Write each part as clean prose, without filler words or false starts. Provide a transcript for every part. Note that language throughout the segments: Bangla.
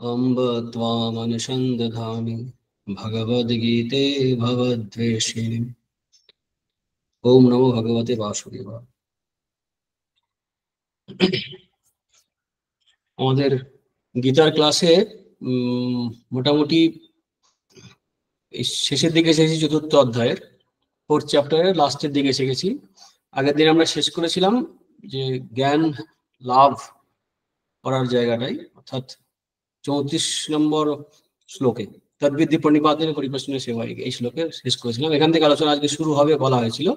अम्ब त्वामनुसन्दधामि भगवद्गीते भवद्वेषिणि। ओम नमो भगवते वासुदेवाय। আমাদের গীতার ক্লাসে মোটামুটি শেষের দিকে এসেছি, চতুর্থ অধ্যায়ের 4th চ্যাপ্টারের লাস্টের দিকে এসে গেছি। আগের দিন আমরা শেষ করেছিলাম যে জ্ঞান লাভ করার জায়গাটাই, অর্থাৎ 34 নম্বর শ্লোকে তদ্বিদ্ধি প্রণিপাতেন পরিপ্রশ্ন সেবাই, এই শ্লোকে শেষ করেছিলাম। এখান থেকে আলোচনা আজকে শুরু হবে বলা হয়েছিল।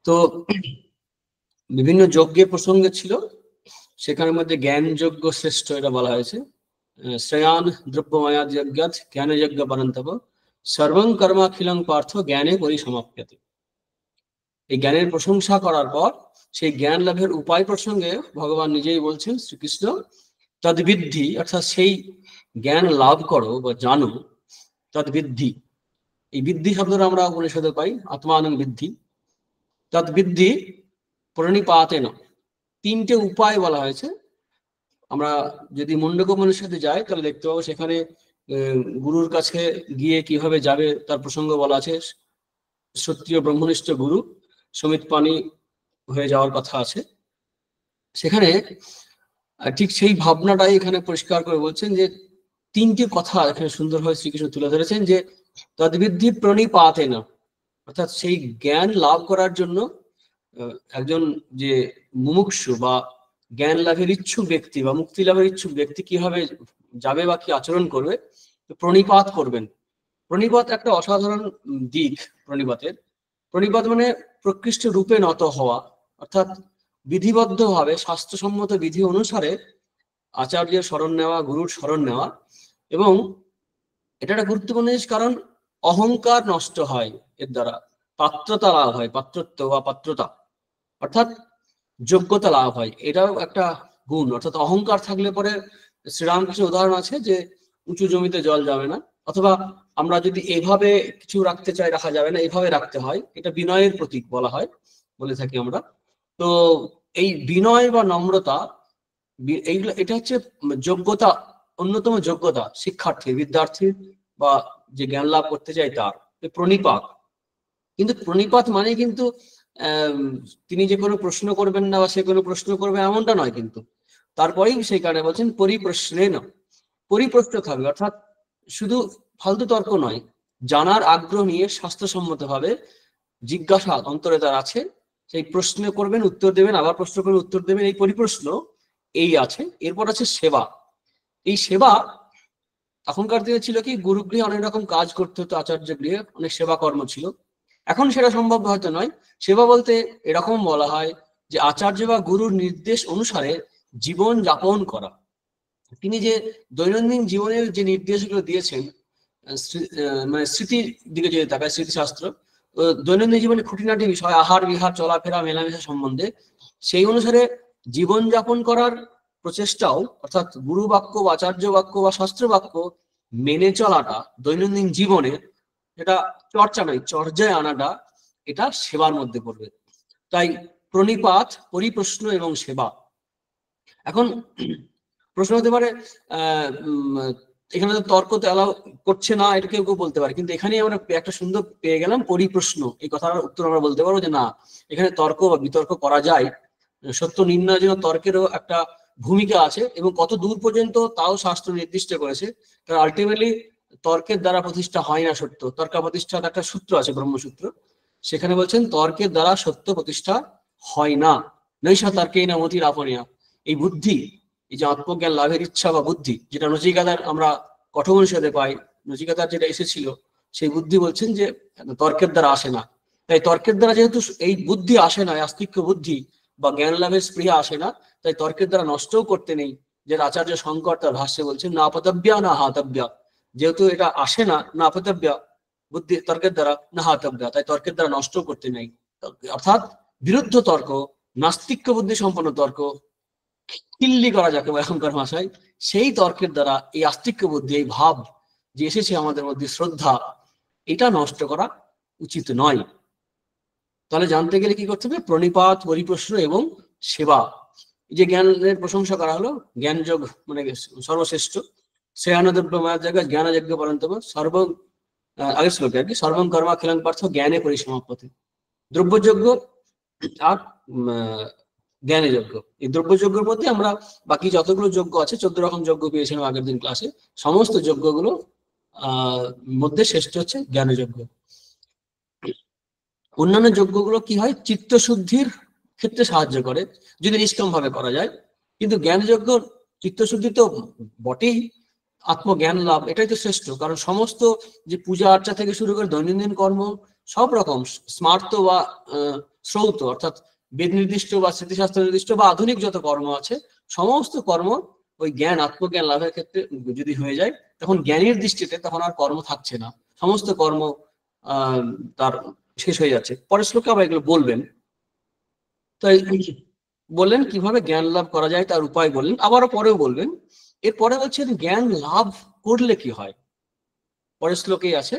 তো বিভিন্ন যজ্ঞের প্রসঙ্গে ছিল, সেখানের মধ্যে জ্ঞান যজ্ঞ শ্রেষ্ঠ এটা বলা হয়েছে। শ্রেয়ান দ্রব্যমায়া যজ্ঞাৎ জ্ঞান যজ্ঞ পরন্তপ সর্বং কর্মাখিলং পার্থ জ্ঞানে পরিসমাপ্যতে। এই জ্ঞানের প্রশংসা করার পর সেই জ্ঞান লাভের উপায় প্রসঙ্গে ভগবান নিজেই বলছেন, শ্রীকৃষ্ণ তদ্বিদ্ধি, অর্থাৎ সেই জ্ঞান লাভ করো বা জানো, তদ্বিদ্ধি। এই বিদ্ধি শব্দটা আমরা উপনিষদে পাই, আত্মানং বিদ্ধি। তদ্বিদ্ধি প্রণিপাতেন, 3টে উপায় বলা হয়েছে। আমরা যদি মুন্ডকোপনিষদে যাই তাহলে দেখতে পাবো সেখানে গুরুর কাছে গিয়ে কিভাবে যাবে তার প্রসঙ্গ বলা আছে। ক্ষত্রিয় ব্রহ্মনিষ্ঠ গুরু সমিত পানি হয়ে যাওয়ার কথা আছে সেখানে। ঠিক সেই ভাবনাটাই এখানে পরিষ্কার করে বলছেন যে 3টি কথা এখানে সুন্দরভাবে শ্রীকৃষ্ণ তুলে ধরেছেন, যে তদ্বিদ্ধি প্রণিপাতেন, অর্থাৎ সেই জ্ঞান লাভ করার জন্য একজন যে মুমুক্ষু বা জ্ঞান লাভের ইচ্ছুক ব্যক্তি বা মুক্তি লাভের ইচ্ছুক ব্যক্তি কিভাবে যাবে বা কি আচরণ করবে, প্রণিপাত করবেন। প্রণিপাত একটা অসাধারণ দিক প্রণিপাতের। প্রণিপাত মানে প্রকৃষ্ট রূপে নত হওয়া, অর্থাৎ বিধিবদ্ধভাবে শাস্ত্রসম্মত বিধি অনুসারে আচার্যের শরণ নেওয়া, গুরুর শরণ নেওয়া। এবং এটা একটা গুরুত্বপূর্ণ জিনিস, কারণ অহংকার নষ্ট হয় এর দ্বারা, পাত্রতা লাভ হয়, পাত্রত্ব বা পাত্রতা অর্থাৎ যোগ্যতা লাভ হয়। এটাও একটা গুণ। অর্থাৎ অহংকার থাকলে পরে শ্রীরামকৃষ্ণ উদাহরণ আছে যে উঁচু জমিতে জল যাবে না, অথবা আমরা যদি এভাবে কিছু রাখতে চাই রাখা যাবে না, এভাবে রাখতে হয়, এটা বিনয়ের প্রতীক বলা হয়, বলে থাকি আমরা। তো এই বিনয় বা নম্রতা, এইগুলো এটা হচ্ছে যোগ্যতা, অন্যতম যোগ্যতা শিক্ষার্থী বিদ্যার্থীর বা যে জ্ঞান লাভ করতে চায় তার প্রণিপাত। কিন্তু প্রণিপাত মানে কিন্তু তিনি যে কোনো প্রশ্ন করবেন না বা সে কোনো প্রশ্ন করবে এমনটা নয়, কিন্তু তারপরেই সেই কারণে বলছেন পরিপ্রশ্নে না, পরিপ্রশ্ন থাকবে, অর্থাৎ শুধু ফালতু তর্ক নয়, জানার আগ্রহ নিয়ে স্বাস্থ্যসম্মত ভাবে জিজ্ঞাসা অন্তরে তার আছে, সেই প্রশ্ন করবেন উত্তর দেবেন, আবার প্রশ্ন করবেন উত্তর দেবেন, এই পরিপ্রশ্ন এই আছে। এরপর আছে সেবা। এই সেবা এখনকার দিনে ছিল কি, গুরুগৃহে অনেক রকম কাজ করতে হতো, আচার্য গৃহে অনেক সেবা কর্ম ছিল, এখন সেটা সম্ভব হয়তো নয়। সেবা বলতে এরকম বলা হয় যে আচার্য বা গুরুর নির্দেশ অনুসারে জীবন যাপন করা। তিনি যে দৈনন্দিন জীবনের যে নির্দেশগুলো দিয়েছেন, মানে স্মৃতির দিকে যদি তাকায়, স্মৃতিশাস্ত্র দৈনন্দিন জীবনে খুঁটিনাটি বিষয়, আহার বিহার চলাফেরা মেলামেশা সম্বন্ধে, সেই অনুসারে জীবন যাপন করার প্রচেষ্টাও, অর্থাৎ গুরু বাক্য বা আচার্য বাক্য বা শাস্ত্র বাক্য মেনে চলাটা দৈনন্দিন জীবনে, এটা চর্চা নয়, চর্যায় আনাটা, এটা সেবার মধ্যে পড়বে। তাই প্রণিপাত, পরিপ্রশ্ন এবং সেবা। এখন প্রশ্ন হতে পারে এখানে তো তর্ক তো অ্যালাউ করছে না, এটা কেউ কেউ বলতে পারে, কিন্তু এখানে আমরা একটা সুন্দর পেয়ে গেলাম পরিপ্রশ্ন, এই কথাটার উত্তর আমরা বলতে পারবো যে না, এখানে তর্ক বা বিতর্ক করা যায়। সত্য নির্ণয়ের জন্য তর্কেরও একটা ভূমিকা আছে, এবং কত দূর পর্যন্ত তাও শাস্ত্র নির্দিষ্ট করেছে। কারণ আলটিমেটলি তর্কের দ্বারা প্রতিষ্ঠা হয় না সত্য, তর্ক প্রতিষ্ঠার একটা সূত্র আছে, ব্রহ্মসূত্র, সেখানে বলছেন তর্কের দ্বারা সত্য প্রতিষ্ঠা হয় না, নৈশা তর্কেই না মতির আপনিয়া। এই বুদ্ধি, এই যে আত্মজ্ঞান লাভের ইচ্ছা বা বুদ্ধি, যেটা নচিকেতার আমরা কঠোপনিষদে পাই, নচিকেতার যেটা এসেছিল, সেই বুদ্ধি বলছেন যে তর্কের দ্বারা আসে না। তাই তর্কের দ্বারা যেহেতু এই বুদ্ধি আসে না, আস্তিক্য বুদ্ধি বা জ্ঞান লাভের স্পৃহা আসে না, তাই তর্কের দ্বারা নষ্টও করতে নেই। যেটা আচার্য শঙ্কর তার ভাষ্যে বলছেন, না আপতব্যা না হাতব্যা, যেহেতু এটা আসে না, না আপতব্যা বুদ্ধি তর্কের দ্বারা না হাতব্যা, তাই তর্কের দ্বারা নষ্ট করতে নেই। অর্থাৎ বিরুদ্ধ তর্ক, নাস্তিক্য বুদ্ধি সম্পন্ন তর্ক, কিল্লি করা যাকে এখনকার ভাষায়, সেই তর্কের দ্বারা এই আস্তিক্য বুদ্ধি, এই ভাব যে এসেছে আমাদের মধ্যে, শ্রদ্ধা, এটা নষ্ট করা উচিত নয়। তাহলে জানতে গেলে কি করতে হবে? প্রণিপাত, পরিপ্রশ্ন এবং সেবা। যে জ্ঞানের প্রশংসা করা হলো, জ্ঞান যোগ মানে সর্বশ্রেষ্ঠ, শ্রেয়ানদ্রব্য মায়ের জায়গায় জ্ঞান যজ্ঞ পরন্তব সর্ব, আগের শ্লোকে আর কি, সর্বং কর্মা খিলং পার্থ জ্ঞানে পরিসমাপ্যতে। দ্রব্যযজ্ঞ আর জ্ঞানের যজ্ঞ, এই দ্রব্যযজ্ঞের মধ্যে আমরা বাকি যতগুলো যজ্ঞ আছে, 14 রকম যজ্ঞ পেয়েছিলাম আগের দিন ক্লাসে, সমস্ত যজ্ঞগুলো মধ্যে শ্রেষ্ঠ হচ্ছে জ্ঞানযজ্ঞ। অন্যান্য যজ্ঞগুলো কি হয়, চিত্তশুদ্ধির ক্ষেত্রে সাহায্য করে যদি নিষ্কাম ভাবে করা যায়, কিন্তু জ্ঞানযজ্ঞ চিত্তশুদ্ধি তো বটেই, আত্মজ্ঞান লাভ এটাই তো শ্রেষ্ঠ। কারণ সমস্ত যে পূজা আর্চা থেকে শুরু করে দৈনন্দিন কর্ম, সব রকম স্মার্ত বা শ্রৌত অর্থাৎ বেদ নির্দিষ্ট বা স্মৃতিশাস্ত্র নির্দিষ্ট বা আধুনিক যত কর্ম আছে, সমস্ত কর্ম ওই জ্ঞান আত্মজ্ঞান লাভের ক্ষেত্রে যদি হয়ে যায়, তখন জ্ঞানের দৃষ্টিতে তখন আর কর্ম থাকছে না, সমস্ত কর্ম তার শেষ হয়ে যাচ্ছে। পরের শ্লোকে আবার এগুলো বলবেন। তাই বললেন কিভাবে জ্ঞান লাভ করা যায় তার উপায় বললেন, আবারও পরেও বলবেন। এরপরে বলছেন জ্ঞান লাভ করলে কি হয়। পরের শ্লোকেই আছে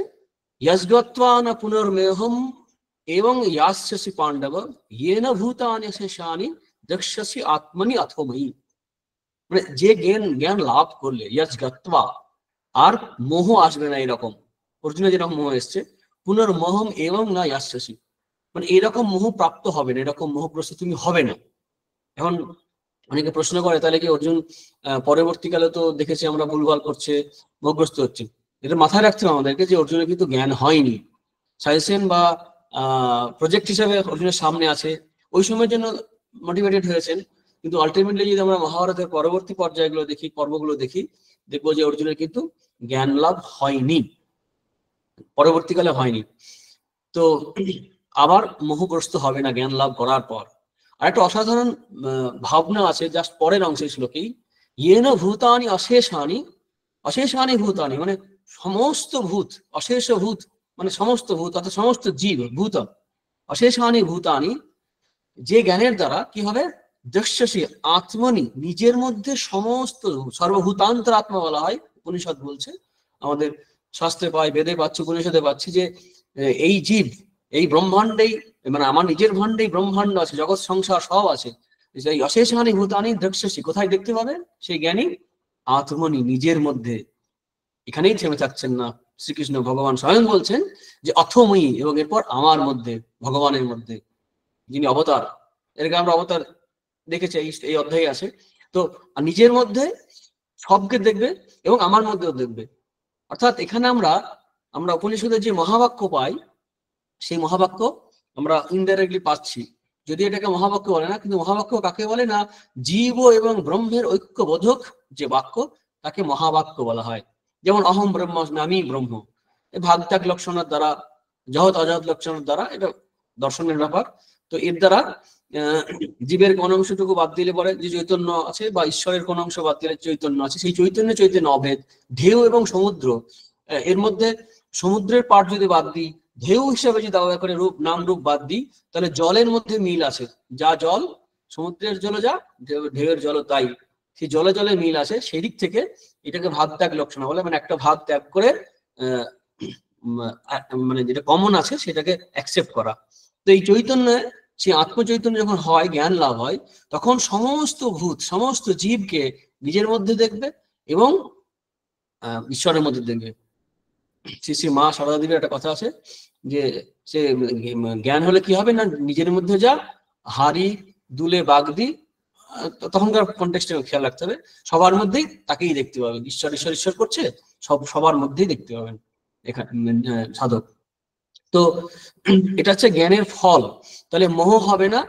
যজ্ঞত্বা না পুনর্মেহম এবং ইয়াস্যসি পাণ্ডব ইয়েন ভূতানি শেষানি দক্ষসি আত্মনি অথময়ী। মানে যে জ্ঞান লাভ করলে যজ্ঞত্বা, আর মোহ আসবে না এরকম, অর্জুনের যেরকম মোহ এসছে, পুনর্মোহম এবং না ইয়াস্যসি, মানে এরকম মোহ প্রাপ্ত হবে না, এরকম মোহগ্রস্ত তুমি হবে না। এখন অনেকে প্রশ্ন করে তাহলে কি অর্জুন পরবর্তীকালে তো দেখেছি আমরা ভুলভাল করছে, মোহগ্রস্ত হচ্ছে, এটা মাথায় রাখতে হবে আমাদেরকে যে অর্জুনের কিন্তু জ্ঞান হয়নি, সাজেশন বা প্রজেক্ট হিসেবে অর্জুনের সামনে আছে, ওই সময়ের জন্য মোটিভেটেড হয়েছেন। কিন্তু আলটিমেটলি যদি আমরা মহাভারতের পরবর্তী পর্যায়গুলো দেখি, পর্বগুলো দেখি, দেখবো যে অর্জুনের কিন্তু জ্ঞান লাভ হয়নি, পরবর্তীকালে হয়নি। তো আবার মোহগ্রস্ত হবে না জ্ঞান লাভ করার পর। আর একটা অসাধারণ ভাবনা আছে জাস্ট পরের অংশে শ্লোকেই, ইয়েন ভূতানি অশেষানি, অশেষানি ভূতানি মানে সমস্ত ভূত, অশেষ ভূত মানে সমস্ত ভূত অর্থাৎ সমস্ত জীব, ভূত অশেষানি ভূতানি, যে জ্ঞানের দ্বারা কি হবে, দৃশ্যসী আত্মনি নিজের মধ্যে সমস্ত, সর্বভূতান্তর আত্মা বলা হয় উপনিষদ বলছে, আমাদের শাস্ত্রে পাই, বেদে পাচ্ছি, উপনিষদে পাচ্ছি যে এই জীব এই ব্রহ্মাণ্ডেই, মানে আমার নিজের ভাণ্ডেই ব্রহ্মাণ্ড আছে, জগৎ সংসার সব আছে। সেই অশেষানি ভূতানি দৃশ্যসী কোথায় দেখতে পাবে, সেই জ্ঞানী আত্মনি নিজের মধ্যে। এখানেই থেমে থাকছেন না, শ্রীকৃষ্ণ ভগবান স্বয়ং বলছেন যে অথময়ী, এবং এরপর আমার মধ্যে, ভগবানের মধ্যে যিনি অবতার, এর আমরা অবতার দেখেছি এই অধ্যায়ে আছে। তো নিজের মধ্যে সবকে দেখবে এবং আমার মধ্যেও দেখবে। অর্থাৎ এখানে আমরা উপনিষদের যে মহাবাক্য পাই, সেই মহাবাক্য আমরা ইনডাইরেক্টলি পাচ্ছি, যদি এটাকে মহাবাক্য বলে না, কিন্তু মহাবাক্য কাকে বলে না, জীব এবং ব্রহ্মের ঐক্যবোধক যে বাক্য তাকে মহাবাক্য বলা হয়। যেমন অহম ব্রহ্মাস্মি, আমি ব্রহ্ম, ভাগ ত্যাগ লক্ষণের দ্বারা, জগৎ অজগৎ লক্ষণের দ্বারা, এটা দর্শনের ব্যাপার। তো এর দ্বারা জীবের কোন অংশটুকু বাদ দিলে পরে যে চৈতন্য আছে, বা ঈশ্বরের কোন অংশ বাদ দিলে চৈতন্য আছে, সেই চৈতন্য অভেদ। ঢেউ এবং সমুদ্র, এর মধ্যে সমুদ্রের পার যদি বাদ দিই, ঢেউ হিসেবে যদি আলাদা করে রূপ নাম রূপ বাদ দিই, তাহলে জলের মধ্যে মিল আছে, যা জল সমুদ্রের জল যা, ঢেউয়ের জল তাই, সেই জলে জলে মিল আছে। সেই দিক থেকে এটাকে ভাগ ত্যাগ লক্ষণ বলে, মানে একটা ভাগ ত্যাগ করে মানে যেটা কমন আছে সেটাকে অ্যাকসেপ্ট করা। তো এই চৈতন্য, সেই আত্মচৈতন্য যখন হয়, জ্ঞান লাভ হয়, তখন সমস্ত ভূত সমস্ত জীবকে নিজের মধ্যে দেখবে এবং ঈশ্বরের মধ্যে দেখবে। শ্রী শ্রী মা সারদা দেবীর একটা কথা আছে যে সে জ্ঞান হলে কি হবে না, নিজের মধ্যে যা হাড়ি দুলে বাগদি, তখনকার কনটেক্সটে খেয়াল রাখতে হবে, সবার মধ্যেই তাকেই দেখতে পাবেন, ঈশ্বর ঈশ্বর ঈশ্বর করছে, সবার মধ্যেই দেখতে পাবেন এখানে সাধক। তো এটা হচ্ছে জ্ঞানের ফল। তাহলে মোহ হবে না,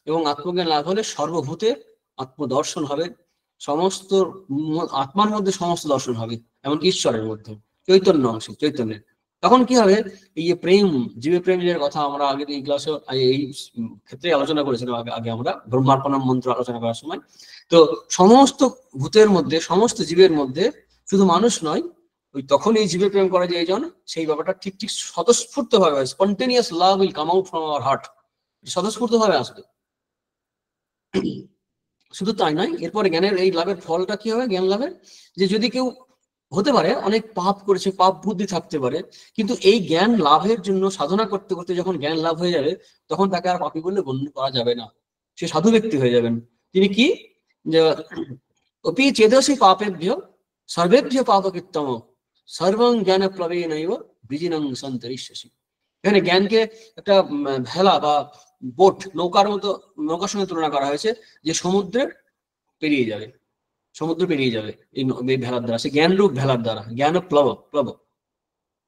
এবং আত্মজ্ঞান লাভ হলে সর্বভূতে আত্মদর্শন হবে, সমস্ত আত্মার মধ্যে সমস্ত দর্শন হবে, এমনকি ঈশ্বরের মধ্যে, চৈতন্য অংশ চৈতন্যের। তখন কি হবে, এই যে প্রেম, জীবে প্রেম এর কথা আমরা আগে এই ক্লাসে এই ক্ষেত্রে আলোচনা করেছিলাম, আগে আমরা ব্রহ্মার্পণম মন্ত্র আলোচনা করার সময়। তো সমস্ত ভূতের মধ্যে, সমস্ত জীবের মধ্যে, শুধু মানুষ নয়, ওই তখন এই জীবে প্রেম করা যায় জন, সেই ব্যাপারটা ঠিক ঠিক স্বতঃস্ফূর্ত ভাবে, spontaneous love will come out from our heart, স্বতঃস্ফূর্ত ভাবে আসবে। শুধু তাই নয়, এরপরে জ্ঞানের এই লাভের ফলটা কি হবে, জ্ঞান লাভের, যে যদি কেউ হতে পারে অনেক পাপ করেছে, পাপ বুদ্ধি থাকতে পারে, কিন্তু এই জ্ঞান লাভের জন্য সাধনা করতে করতে যখন জ্ঞান লাভ হয়ে যাবে, তখন তাকে আর পাপী বলে গণ্য করা যাবে না, সে সাধু ব্যক্তি হয়ে যাবেন। তিনি কি, যে অপি চেদসি পাপেভ্য সর্বেভ্য পাপকৃত্তম সর্বং জ্ঞান প্লবেনৈব বিজিনং সন্তরিষ্যসি। এখানে জ্ঞানকে একটা ভেলা বা বোট, নৌকার মতো, নৌকার সঙ্গে তুলনা করা হয়েছে, যে সমুদ্রের পেরিয়ে যাবে, সমুদ্র পেরিয়ে যাবে এই ভেলার দ্বারা, সে জ্ঞান রূপ ভেলার দ্বারা, জ্ঞান প্লব প্লব।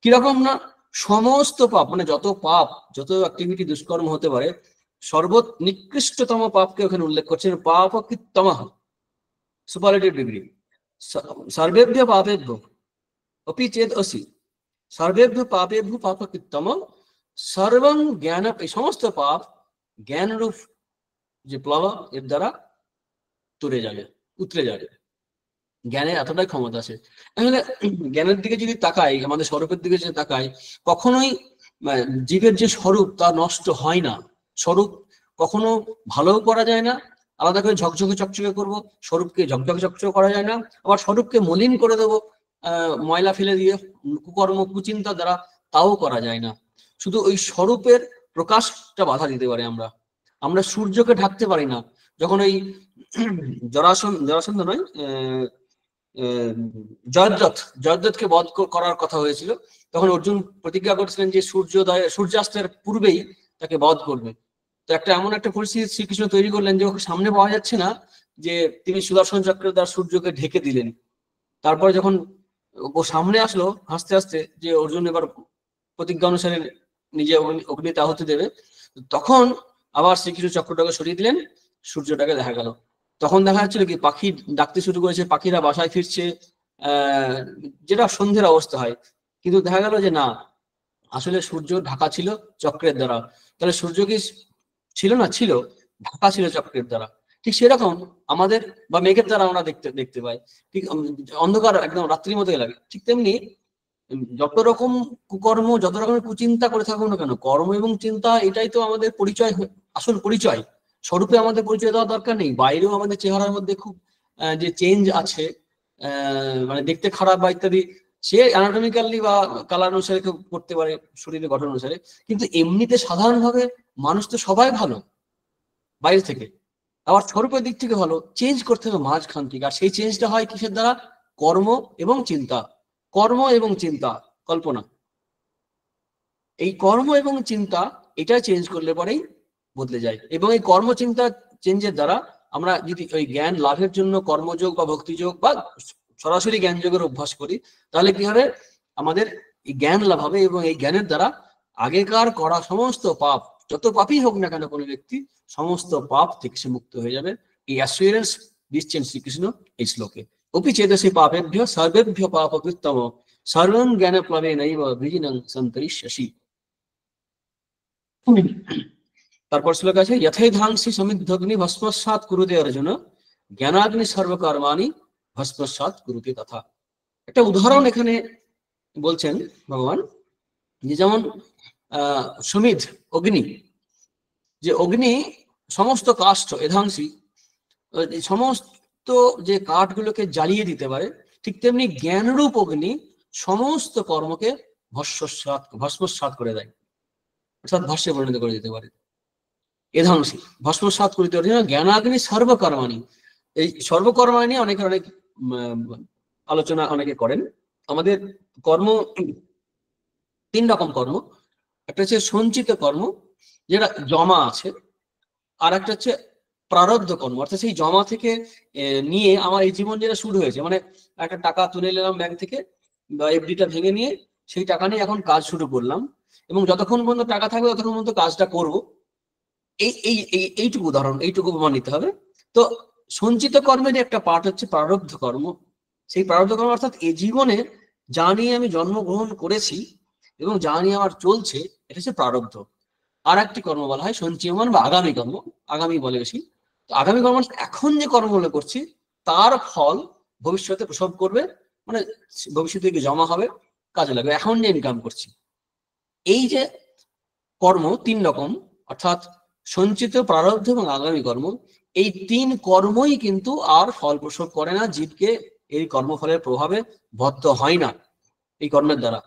কিরকম না, সমস্ত পাপ মানে যত পাপ, যত অ্যাক্টিভিটি দুষ্কর্ম হতে পারে, নিকৃষ্টতম পাপকে ওখানে উল্লেখ করছেন, পাপ কৃত্তম, সুপারলেটিভ ডিগ্রি। সর্বেভ্য পাপেভ্য অপি চেদ অসি, সর্বেভ্য পাপেভ্য পাপ কৃত্তম সর্বং জ্ঞান, এই সমস্ত পাপ জ্ঞান রূপ যে প্লব এর দ্বারা তুলে যাবে, উতরে যাবে। জ্ঞানের এতটাই ক্ষমতা আছে। জ্ঞানের দিকে যদি তাকাই, আমাদের স্বরূপের দিকে যদি তাকাই, কখনোই জীবের যে স্বরূপ তা নষ্ট হয় না। স্বরূপ কখনো ভালো করা যায় না, আলাদা করে ঝকঝকে চকচকে করব, স্বরূপকে ঝকঝকে চকচকে করা যায় না। আবার স্বরূপকে মলিন করে দেবো ময়লা ফেলে দিয়ে, কুকর্ম কুচিন্তা দ্বারা, তাও করা যায় না। শুধু ওই স্বরূপের প্রকাশটা বাধা দিতে পারে। আমরা সূর্যকে ঢাকতে পারি না। যখন ওই জরাসন্ধ নয়, জয়দ্রথকে বধ করার কথা হয়েছিল, তখন অর্জুন প্রতিজ্ঞা করেছিলেন যে সূর্যাস্তের পূর্বেই তাকে বধ করবে। তো এমন একটা পরিস্থিতি শ্রীকৃষ্ণ তৈরি করলেন যে ওকে সামনে পাওয়া যাচ্ছে না, যে তিনি সুদর্শন চক্রের দ্বারা সূর্যকে ঢেকে দিলেন। তারপরে যখন ও সামনে আসলো হাসতে হাসতে, যে অর্জুন এবার প্রতিজ্ঞা অনুসারে নিজে অগ্নিতে আহুতি দেবে, তখন আবার শ্রীকৃষ্ণ চক্রটাকে সরিয়ে দিলেন, সূর্যটাকে দেখা গেল। তখন দেখা যাচ্ছিল কি, পাখি ডাকতে শুরু করেছে, পাখিরা বাসায় ফিরছে, যেটা সন্ধ্যের অবস্থা হয়। কিন্তু দেখা গেল যে না, আসলে সূর্য ঢাকা ছিল চক্রের দ্বারা। তাহলে সূর্য কি ছিল না? ছিল, ঢাকা ছিল চক্রের দ্বারা। ঠিক সেরকম আমাদের বা মেঘের দ্বারা আমরা দেখতে পাই, ঠিক অন্ধকার একদম রাত্রির মতো লাগে। ঠিক তেমনি যত রকম কুকর্ম, যত রকমের কুচিন্তা করে থাকুক না কেন, কর্ম এবং চিন্তা এটাই তো আমাদের পরিচয়, আসল পরিচয়। স্বরূপে আমাদের পরিচয় দেওয়ার দরকার নেই। বাইরেও আমাদের চেহারার মধ্যে খুব যে চেঞ্জ আছে, মানে দেখতে খারাপ বা ইত্যাদি, সে অ্যানাটমিক্যালি বা কালার অনুসারে কেউ করতে পারে, শরীরের গঠন অনুসারে। কিন্তু এমনিতে সাধারণভাবে মানুষ তো সবাই ভালো বাইরে থেকে, আবার স্বরূপের দিক থেকে ভালো। চেঞ্জ করতে হবে মাঝখান থেকে, আর সেই চেঞ্জটা হয় কিসের দ্বারা? কর্ম এবং চিন্তা। কর্ম এবং চিন্তা, কল্পনা, এই কর্ম এবং চিন্তা এটা চেঞ্জ করলে পরেই বদলে যায়। এবং এই কর্ম চিন্তা চেঞ্জের দ্বারা আমরা যদি ওই জ্ঞান লাভের জন্য কর্মযোগ বা ভক্তিযোগ বা সরাসরি জ্ঞান যোগের অভ্যাস করি, তাহলে কি হবে? আমাদের এই জ্ঞান লাভ হবে, এবং এই জ্ঞানের দ্বারা আগেকার করা সমস্ত পাপ, যত পাপই হোক না কেন কোনো ব্যক্তি, সমস্ত পাপ থেকে সে মুক্ত হয়ে যাবে। এই অ্যাসুরেন্স দিচ্ছেন শ্রীকৃষ্ণ এই শ্লোকে। অপি চেদসি পাপেভ্য সর্বেভ্য পাপকৃত্তম সর্বং জ্ঞান প্লবেনৈব বিজিনং সন্তরিষ্যসি। তারপর শ্লোক আছে, যথৈধাংসি সমিদ্ধগ্নি ভস্মসাৎ কুরুতে অর্জুন জ্ঞানাগ্নি সর্বকর্মাণি ভস্মসাৎ কুরুতে তথা। একটা উদাহরণ এখানে বলছেন ভগবান, যে যেমন সমিধ অগ্নি, যে অগ্নি সমস্ত কাষ্ঠ এধাংসি, সমস্ত যে কাঠগুলোকে জ্বালিয়ে দিতে পারে, ঠিক তেমনি জ্ঞানরূপ অগ্নি সমস্ত কর্মকে ভস্মসাৎ করে দেয়, অর্থাৎ ভস্মে পরিণত করে দিতে পারে। এধাংসি ভস্মসাৎ করিতে জ্ঞানাগ্নি সর্বকর্মাণি। এই সর্বকর্মাণি নিয়ে অনেক আলোচনা অনেকে করেন। আমাদের কর্ম তিন রকম কর্ম। একটা হচ্ছে সঞ্চিত কর্ম, যেটা জমা আছে, আর একটা হচ্ছে প্রারব্ধ কর্ম, অর্থাৎ সেই জমা থেকে নিয়ে আমার এই জীবন যেটা শুরু হয়েছে, মানে একটা টাকা তুলে নিলাম ব্যাংক থেকে, বা এফডিটা ভেঙে নিয়ে সেই টাকা নিয়ে এখন কাজ শুরু করলাম, এবং যতক্ষণ পর্যন্ত টাকা থাকবে ততক্ষণ পর্যন্ত কাজটা করব। এইটুকু উদাহরণ, এইটুকু প্রমাণ নিতে হবে। তো সঞ্চিত কর্মের একটা পার্ট হচ্ছে প্রারব্ধ কর্ম। সেই প্রারব্ধ কর্ম অর্থাৎ এই জীবনে যা নিয়ে আমি জন্মগ্রহণ করেছি এবং যা নিয়ে আমার চলছে, এটা হচ্ছে প্রারব্ধ। আর একটি কর্ম বলা হয় সঞ্চয়মান বা আগামী কর্ম, আগামী বলে বেশি। তো আগামী কর্ম এখন যে কর্মগুলো করছি তার ফল ভবিষ্যতে প্রসব করবে, মানে ভবিষ্যতে জমা হবে, কাজে লাগবে। এখন যে ইনকাম করছি, এই যে কর্ম তিন রকম, অর্থাৎ সঞ্চিত, প্রারব্ধ এবং আগামী কর্ম, এই তিন কর্মই কিন্তু আর ফল প্রসব করে না, জীবকে এই কর্মফলের প্রভাবে বদ্ধ হয় না। এই কর্মের দ্বারা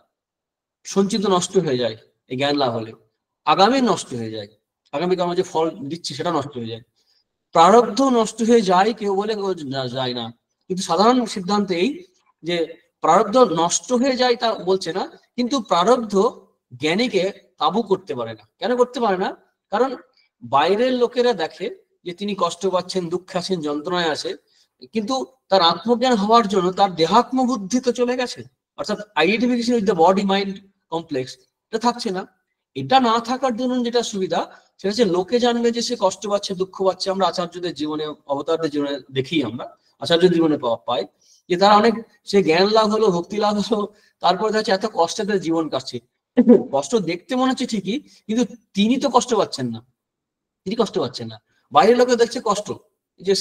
সঞ্চিত নষ্ট হয়ে যায় এই জ্ঞান লাভ হলে, আগামী নষ্ট হয়ে যায়, আগামী কর্ম যে ফল দিচ্ছে সেটা নষ্ট হয়ে যায়। প্রারব্ধ নষ্ট হয়ে যায় কেউ বলে যায় না, কিন্তু সাধারণ সিদ্ধান্ত এই যে প্রারব্ধ নষ্ট হয়ে যায় তা বলছে না, কিন্তু প্রারব্ধ জ্ঞানীকে কাবু করতে পারে না। কেন করতে পারে না? কারণ বাইরের লোকেরা দেখে যে তিনি কষ্ট পাচ্ছেন, দুঃখে আছেন, যন্ত্রণায় আছে, কিন্তু তার আত্মজ্ঞান হওয়ার জন্য তার দেহাত্ম বুদ্ধি তো চলে গেছে, অর্থাৎ identification with the body mind complex এটা থাকছে না। এটা না থাকার জন্য যেটা সুবিধা সেটা হচ্ছে লোকে জানবে যে সে কষ্ট পাচ্ছে, দুঃখ পাচ্ছে। আমরা আচার্যদের জীবনে, অবতারদের জীবনে দেখি, আমরা আচার্যদের জীবনে পাই যে তারা অনেক, সে জ্ঞান লাভ হলো, ভক্তি লাভ হলো, তারপরে দেখা এত কষ্টে তাদের জীবন কাটছে। কষ্ট দেখতে মনে হচ্ছে ঠিকই, কিন্তু তিনি তো কষ্ট পাচ্ছেন না, তিনি কষ্ট পাচ্ছেন না, বাইরের লোকে দেখছে কষ্ট। যে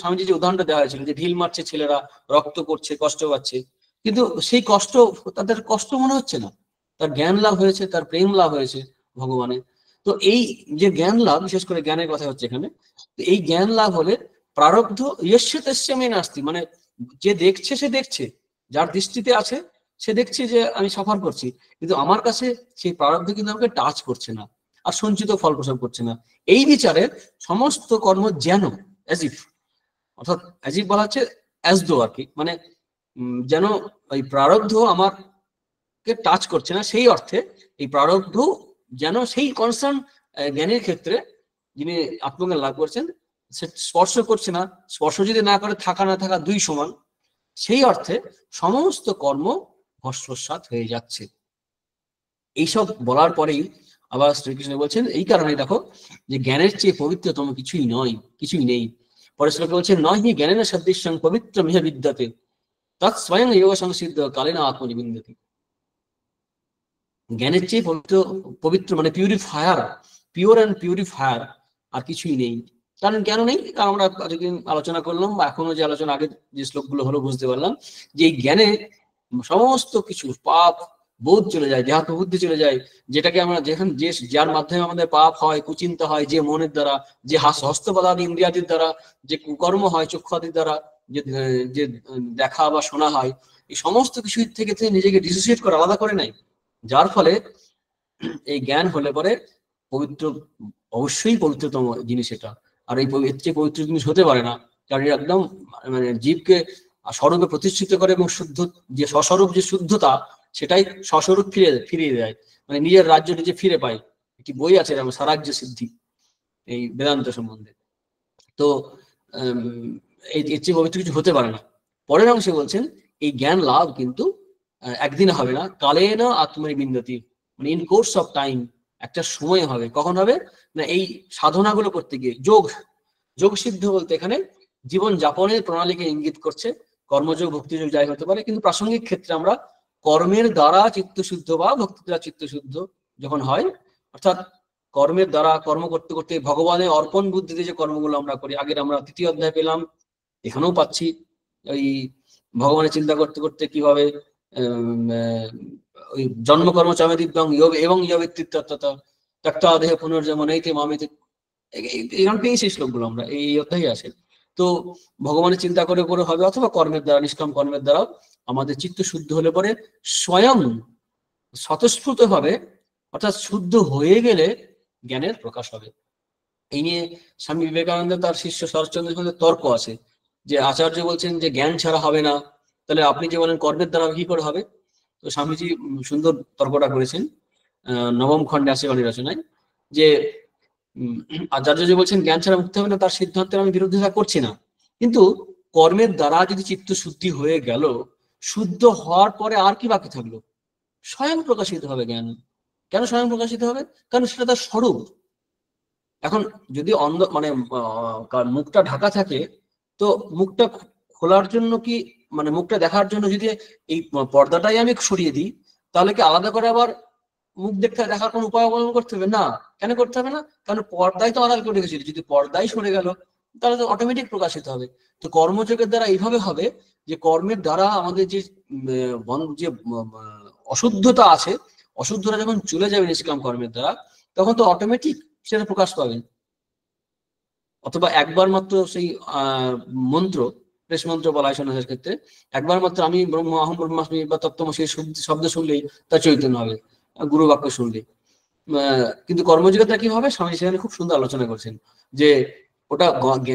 স্বামীজি যে উদাহরণটা দেওয়া হয়েছিল যে ঢিল মারছে ছেলেরা, রক্ত করছে, কষ্ট পাচ্ছে, কিন্তু সেই কষ্ট তাদের কষ্ট মনে হচ্ছে না। তার জ্ঞান লাভ হয়েছে, তার প্রেম লাভ হয়েছে ভগবানের। তো এই যে জ্ঞান লাভ, বিশেষ করে জ্ঞানের কথা হচ্ছে এখানে, এই জ্ঞান লাভ হলে প্রারব্ধ ইয়স্য তস্য মে নাস্তি, মানে যে দেখছে সে দেখছে, যার দৃষ্টিতে আছে সে দেখছে যে আমি সাফার করছি, কিন্তু আমার কাছে সেই প্রারব্ধ কিন্তু আমাকে টাচ করছে না, আর সঞ্চিত ফল প্রসব করছে না। এই বিচারে সমস্ত কর্ম যেন অ্যাজ ইফ, অর্থাৎ অ্যাজ ইফ বলা হচ্ছে অ্যাজ দো আর কি, মানে যেন ওই প্রারব্ধ আমাকে টাচ করছে না, সেই অর্থে এই প্রারব্ধ যেন সেই কনসার্ন জ্ঞানের ক্ষেত্রে যিনি আত্মজ্ঞান লাভ করছেন সে স্পর্শ করছে না। স্পর্শ যদি না করে থাকা না থাকা দুই সমান, সেই অর্থে সমস্ত কর্ম ভস্মসাৎ হয়ে যাচ্ছে। এইসব বলার পরেই আবার শ্রীকৃষ্ণ বলছেন এই কারণে দেখো যে জ্ঞানের চেয়ে পবিত্রতম কিছুই নয়, কিছুই নেই। পরে শ্লোকে বলছেন নয় হি জ্ঞানের সদৃশ্যং পবিত্র মিহ বিদ্যতে তৎ স্বয়ং যোগ সংসিদ্ধ কালেন আত্মনিবিন্দতি। জ্ঞানের চেয়ে পবিত্র মানে পিউরিফায়ার, পিওর অ্যান্ড পিউরিফায়ার আর কিছুই নেই। কারণ কেন নেই? কারণ আমরা এতদিন আলোচনা করলাম, বা এখনো যে আলোচনা, আগে যে শ্লোকগুলো হলো বুঝতে পারলাম যে এই জ্ঞানে সমস্ত কিছু পাপ বোধ চলে যায়, দেহাত্ম বুদ্ধি চলে যায়, যেটাকে আমরা যেখানে যে যার মাধ্যমে আমাদের পাপ হয়, কুচিন্তা হয়, যে মনের দ্বারা, যে হস্তপদাদি ইন্দ্রিয়াদির দ্বারা, যে কুকর্ম হয় চক্ষুআদির দ্বারা, যে দেখা বা শোনা হয়, এই সমস্ত কিছু থেকে নিজেকে ডিসোসিয়েট করে, আলাদা করে নাই। যার ফলে এই জ্ঞান হলে পরে পবিত্র, অবশ্যই পবিত্রতম জিনিস এটা। আর এই এর চেয়ে পবিত্র জিনিস হতে পারে না, কারণ একদম মানে জীবকে স্বরূপে প্রতিষ্ঠিত করে, এবং শুদ্ধ যে স্বস্বরূপ যে শুদ্ধতা সেটাই স্বস্বরূপ ফিরিয়ে দেয়, মানে নিজের রাজ্য নিজে ফিরে পায়। একটি বই আছে যেমন স্বরাজ্য সিদ্ধি, এই বেদান্ত সম্বন্ধে। তো এর চেয়ে পবিত্র কিছু হতে পারে না। পরের অংশে বলছেন এই জ্ঞান লাভ কিন্তু একদিনে হবে না, কালে না আত্মনিবিন্দতি, মানে ইন কোর্স অফ টাইম, একটা সময় হবে। কখন হবে না? এই সাধনাগুলো করতে গিয়ে। যোগ সিদ্ধ বলতে এখানে জীবন যাপনের প্রণালীকে ইঙ্গিত করছে, কর্মযোগ, ভক্তিযোগ যাই হতে পারে, কিন্তু প্রাসঙ্গিক ক্ষেত্রে আমরা কর্মের দ্বারা চিত্তশুদ্ধ বা ভক্তি দ্বারা চিত্তশুদ্ধ যখন হয়, অর্থাৎ কর্মের দ্বারা কর্ম করতে করতে ভগবানের অর্পণ বুদ্ধিতে যে কর্মগুলো আমরা করি, আগের আমরা তৃতীয় অধ্যায় পেলাম, এখানেও পাচ্ছি, ওই ভগবানের চিন্তা করতে করতে কিভাবে ওই জন্মকর্ম চামে দিব্যাং এবং দেহ পুনর্জন্ম নেইতে মামিতে, এখান পেয়েছি শ্লোকগুলো আমরা এই অধ্যায়ে আছে। তো ভগবানের চিন্তা করে করে হবে, অথবা কর্মের দ্বারা, নিষ্কাম কর্মের দ্বারাও আমাদের চিত্ত শুদ্ধ হলে পরে স্বয়ং স্বতঃস্ফূর্ত ভাবে, অর্থাৎ শুদ্ধ হয়ে গেলে জ্ঞানের প্রকাশ হবে। এই নিয়ে স্বামী বিবেকানন্দ তার শিষ্য শরৎচন্দ্রের সঙ্গে তর্ক আছে, যে আচার্য বলছেন যে জ্ঞান ছাড়া হবে না, তাহলে আপনি যে বলেন কর্মের দ্বারা কি করে হবে? তো স্বামীজি সুন্দর তর্কটা করেছেন নবম খণ্ডে আছে বাণী রচনায়, যে আচার্য যে বলছেন জ্ঞান ছাড়া মুক্তি হবে না, তার সিদ্ধান্তের আমি বিরোধিতা করছি না, কিন্তু কর্মের দ্বারা যদি চিত্ত শুদ্ধি হয়ে গেল, শুদ্ধ হওয়ার পরে আর কি বাকি থাকলো? স্বয়ং প্রকাশিত হবে জ্ঞান। কেন স্বয়ং প্রকাশিত হবে? কারণ সেটা তার স্বরূপ। এখন যদি অন্ধ মানে মুখটা ঢাকা থাকে, তো মুখটা খোলার জন্য কি, মানে মুখটা দেখার জন্য যদি এই পর্দাটাই আমি সরিয়ে দিই, তাহলে কি আলাদা করে আবার মুখ দেখার কোনো উপায় অবলম্বন করতে হবে না? কেন করতে হবে না? কারণ পর্দায় তো আড়াল করে রেখেছিল, যদি পর্দায় সরে গেল তাহলে তো অটোমেটিক প্রকাশিত হবে। তো কর্মযোগের দ্বারা এইভাবে হবে যে কর্মের দ্বারা আমাদের যে যে অশুদ্ধতা আছে, অশুদ্ধতা যখন চলে যাবে নিষ্কাম কর্মের দ্বারা, তখন তো অটোমেটিক সেটা প্রকাশ পাবে। অথবা একবার মাত্র সেই মন্ত্র, প্রেস মন্ত্র বলা হয় সন্ন্যাসের ক্ষেত্রে, একবার মাত্র আমি ব্রহ্ম অহম ব্রহ্মাস্মি বা তত্ত্বমসি শব্দ শুনলেই তার চৈতন্য হবে, গুরু বাক্য শুনলেই। কিন্তু কর্মযোগিতা কি হবে? স্বামী সেখানে খুব সুন্দর আলোচনা করছেন যে ওটা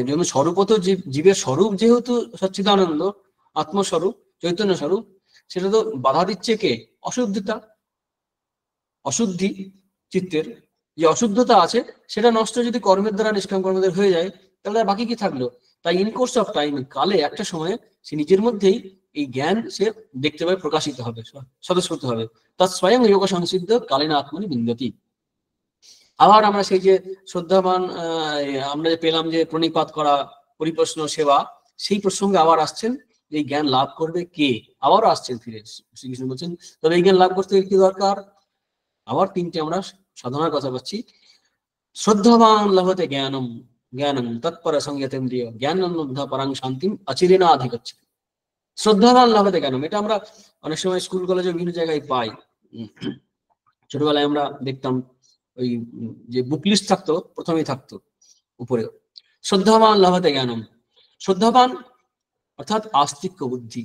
যেমন স্বরূপত জীবের স্বরূপ যেহেতু সচ্চিদানন্দ, আত্মস্বরূপ, চৈতন্য স্বরূপ, সেটা তো বাধা দিচ্ছে কে? অশুদ্ধিতা, অশুদ্ধি চিত্তের যে অশুদ্ধতা আছে সেটা নষ্ট যদি কর্মের দ্বারা, নিষ্কাম কর্মের দ্বারা হয়ে যায়, তাহলে আর বাকি কি থাকলো? তাই ইন কোর্স অফ টাইম, কালে একটা সময়ে সে নিজের মধ্যেই এই জ্ঞান সে দেখতে পাবে, প্রকাশিত হবে, স্বতঃস্ফূর্ত হবে। তার স্বয়ং যোগ সংসিদ্ধ কালীন আত্মনি বিন্দতি। আবার আমরা সেই যে শ্রদ্ধাবান আমরা যে পেলাম যে প্রণিপাত করা, পরিপ্রশ্ন সেবা, সেই প্রসঙ্গে আবার আসছেন এই জ্ঞান লাভ করবে কে? আবারও আসছেন ফিরে শ্রীকৃষ্ণ বলছেন, তবে এই জ্ঞান লাভ করতে কি দরকার? আবার তিনটে আমরা সাধনার কথা পাচ্ছি। শ্রদ্ধাবান লভতে জ্ঞানম, জ্ঞানম তৎপর সংযতেন্দ্রিয় জ্ঞানন্দা পরাং শান্তিম অচিরেনা আধিগচ্ছ। শ্রদ্ধাবান লভতে জ্ঞানম, এটা আমরা অনেক সময় স্কুল কলেজে বিভিন্ন জায়গায় পাই। ছোটবেলায় আমরা দেখতাম ওই যে বুক লিস্ট থাকতো, প্রথমেই থাকতো উপরে শ্রদ্ধাবান লভতে জ্ঞানম। শ্রদ্ধাবান অর্থাৎ আস্তিক্য বুদ্ধি,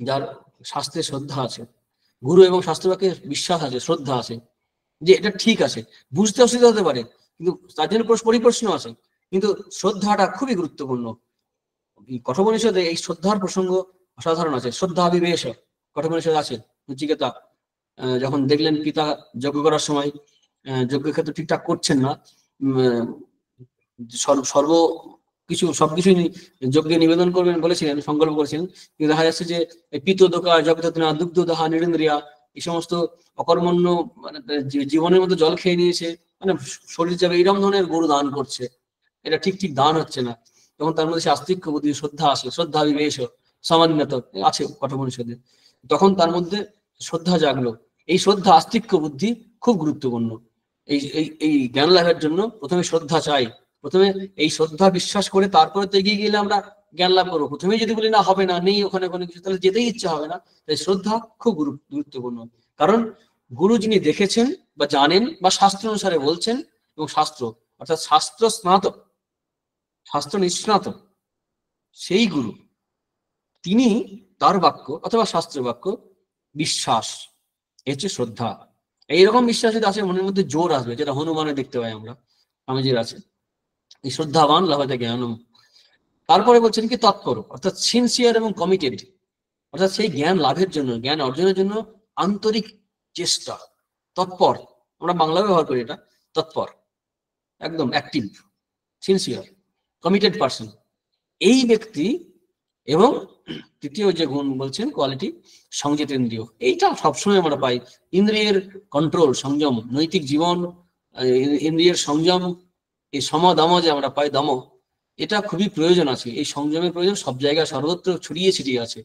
যার শাস্ত্রে শ্রদ্ধা আছে, গুরু এবং শাস্ত্রবাক্যে বিশ্বাস আছে, শ্রদ্ধা আছে, যে এটা ঠিক আছে। বুঝতে অসুবিধা হতে পারে, কিন্তু তার জন্য পরিপ্রশ্ন আছে, কিন্তু শ্রদ্ধাটা খুবই গুরুত্বপূর্ণ। কঠোপনিষদে এই শ্রদ্ধার প্রসঙ্গ অসাধারণ আছে। শ্রদ্ধা বিবেশ কঠোপনিষদ আছে। নচিকেতা যখন দেখলেন পিতা যজ্ঞ করার সময় যজ্ঞক্ষেত্র ঠিকঠাক করছেন না, সর্ব কিছু সবকিছুই যজ্ঞে নিবেদন করবেন বলেছিলেন, সংকল্প করেছিলেন, কিন্তু দেখা যাচ্ছে যে পিত দোকা জগদা দুগ্ধ দাহা নিরেন্দ্রিয়া, এই সমস্ত অকর্মণ্য মানে জীবনের মধ্যে জল খেয়ে নিয়েছে, মানে শরীর যাবে এইরকম ধরনের গরু দান করছে, এটা ঠিক ঠিক দান হচ্ছে না। তখন তার মধ্যে আস্তিক্য বুদ্ধি, শ্রদ্ধা আসে, শ্রদ্ধা বিবেশ সমান্যত আছে কঠোপনিষদে। তখন তার মধ্যে শ্রদ্ধা জাগলো। এই শ্রদ্ধা আস্তিক্য বুদ্ধি খুব গুরুত্বপূর্ণ। এই এই জ্ঞান লাভের জন্য প্রথমে শ্রদ্ধা চাই। প্রথমে এই শ্রদ্ধা বিশ্বাস করে তারপরে তো এগিয়ে গেলে আমরা জ্ঞান লাভ করবো। প্রথমেই যদি বলি না হবে না, নেই ওখানে কোনো কিছু, তাহলে যেতেই ইচ্ছা হবে না। তাই শ্রদ্ধা খুব গুরুত্বপূর্ণ। কারণ গুরু যিনি দেখেছেন বা জানেন বা শাস্ত্র অনুসারে বলছেন, এবং শাস্ত্র অর্থাৎ শাস্ত্র স্নাতক, শাস্ত্র নিষ্ণাত সেই গুরু, তিনি তার বাক্য অথবা শাস্ত্র বাক্য বিশ্বাস, এ হচ্ছে শ্রদ্ধা। এইরকম বিশ্বাস যদি আসে, মনের মধ্যে জোর আসবে, যেটা হনুমানে দেখতে পাই আমরা, স্বামীজির আছে এই শ্রদ্ধাবান লাভতে জ্ঞানম। তারপরে বলছেন কি তৎপর, অর্থাৎ সিনসিয়ার এবং কমিটেড, অর্থাৎ সেই জ্ঞান লাভের জন্য, জ্ঞান অর্জনের জন্য আন্তরিক চেষ্টা, তৎপর, আমরা বাংলা ব্যবহার করি এটা, তৎপর, একদম অ্যাক্টিভ, সিনসিয়ার, কমিটেড পার্সন, এই ব্যক্তি। এবং তৃতীয় যে গুণ বলছেন কোয়ালিটি, সংযতেন্দ্রিয়, এইটা সবসময় আমরা পাই। ইন্দ্রিয়ের কন্ট্রোল, সংযম, নৈতিক জীবন, ইন্দ্রিয়ের সংযম, এই সমদম যে আমরা পাই, দম, এটা খুবই প্রয়োজন আছে। এই সংযমের প্রয়োজন সব জায়গায় সর্বত্র ছড়িয়ে ছিটিয়ে আছে,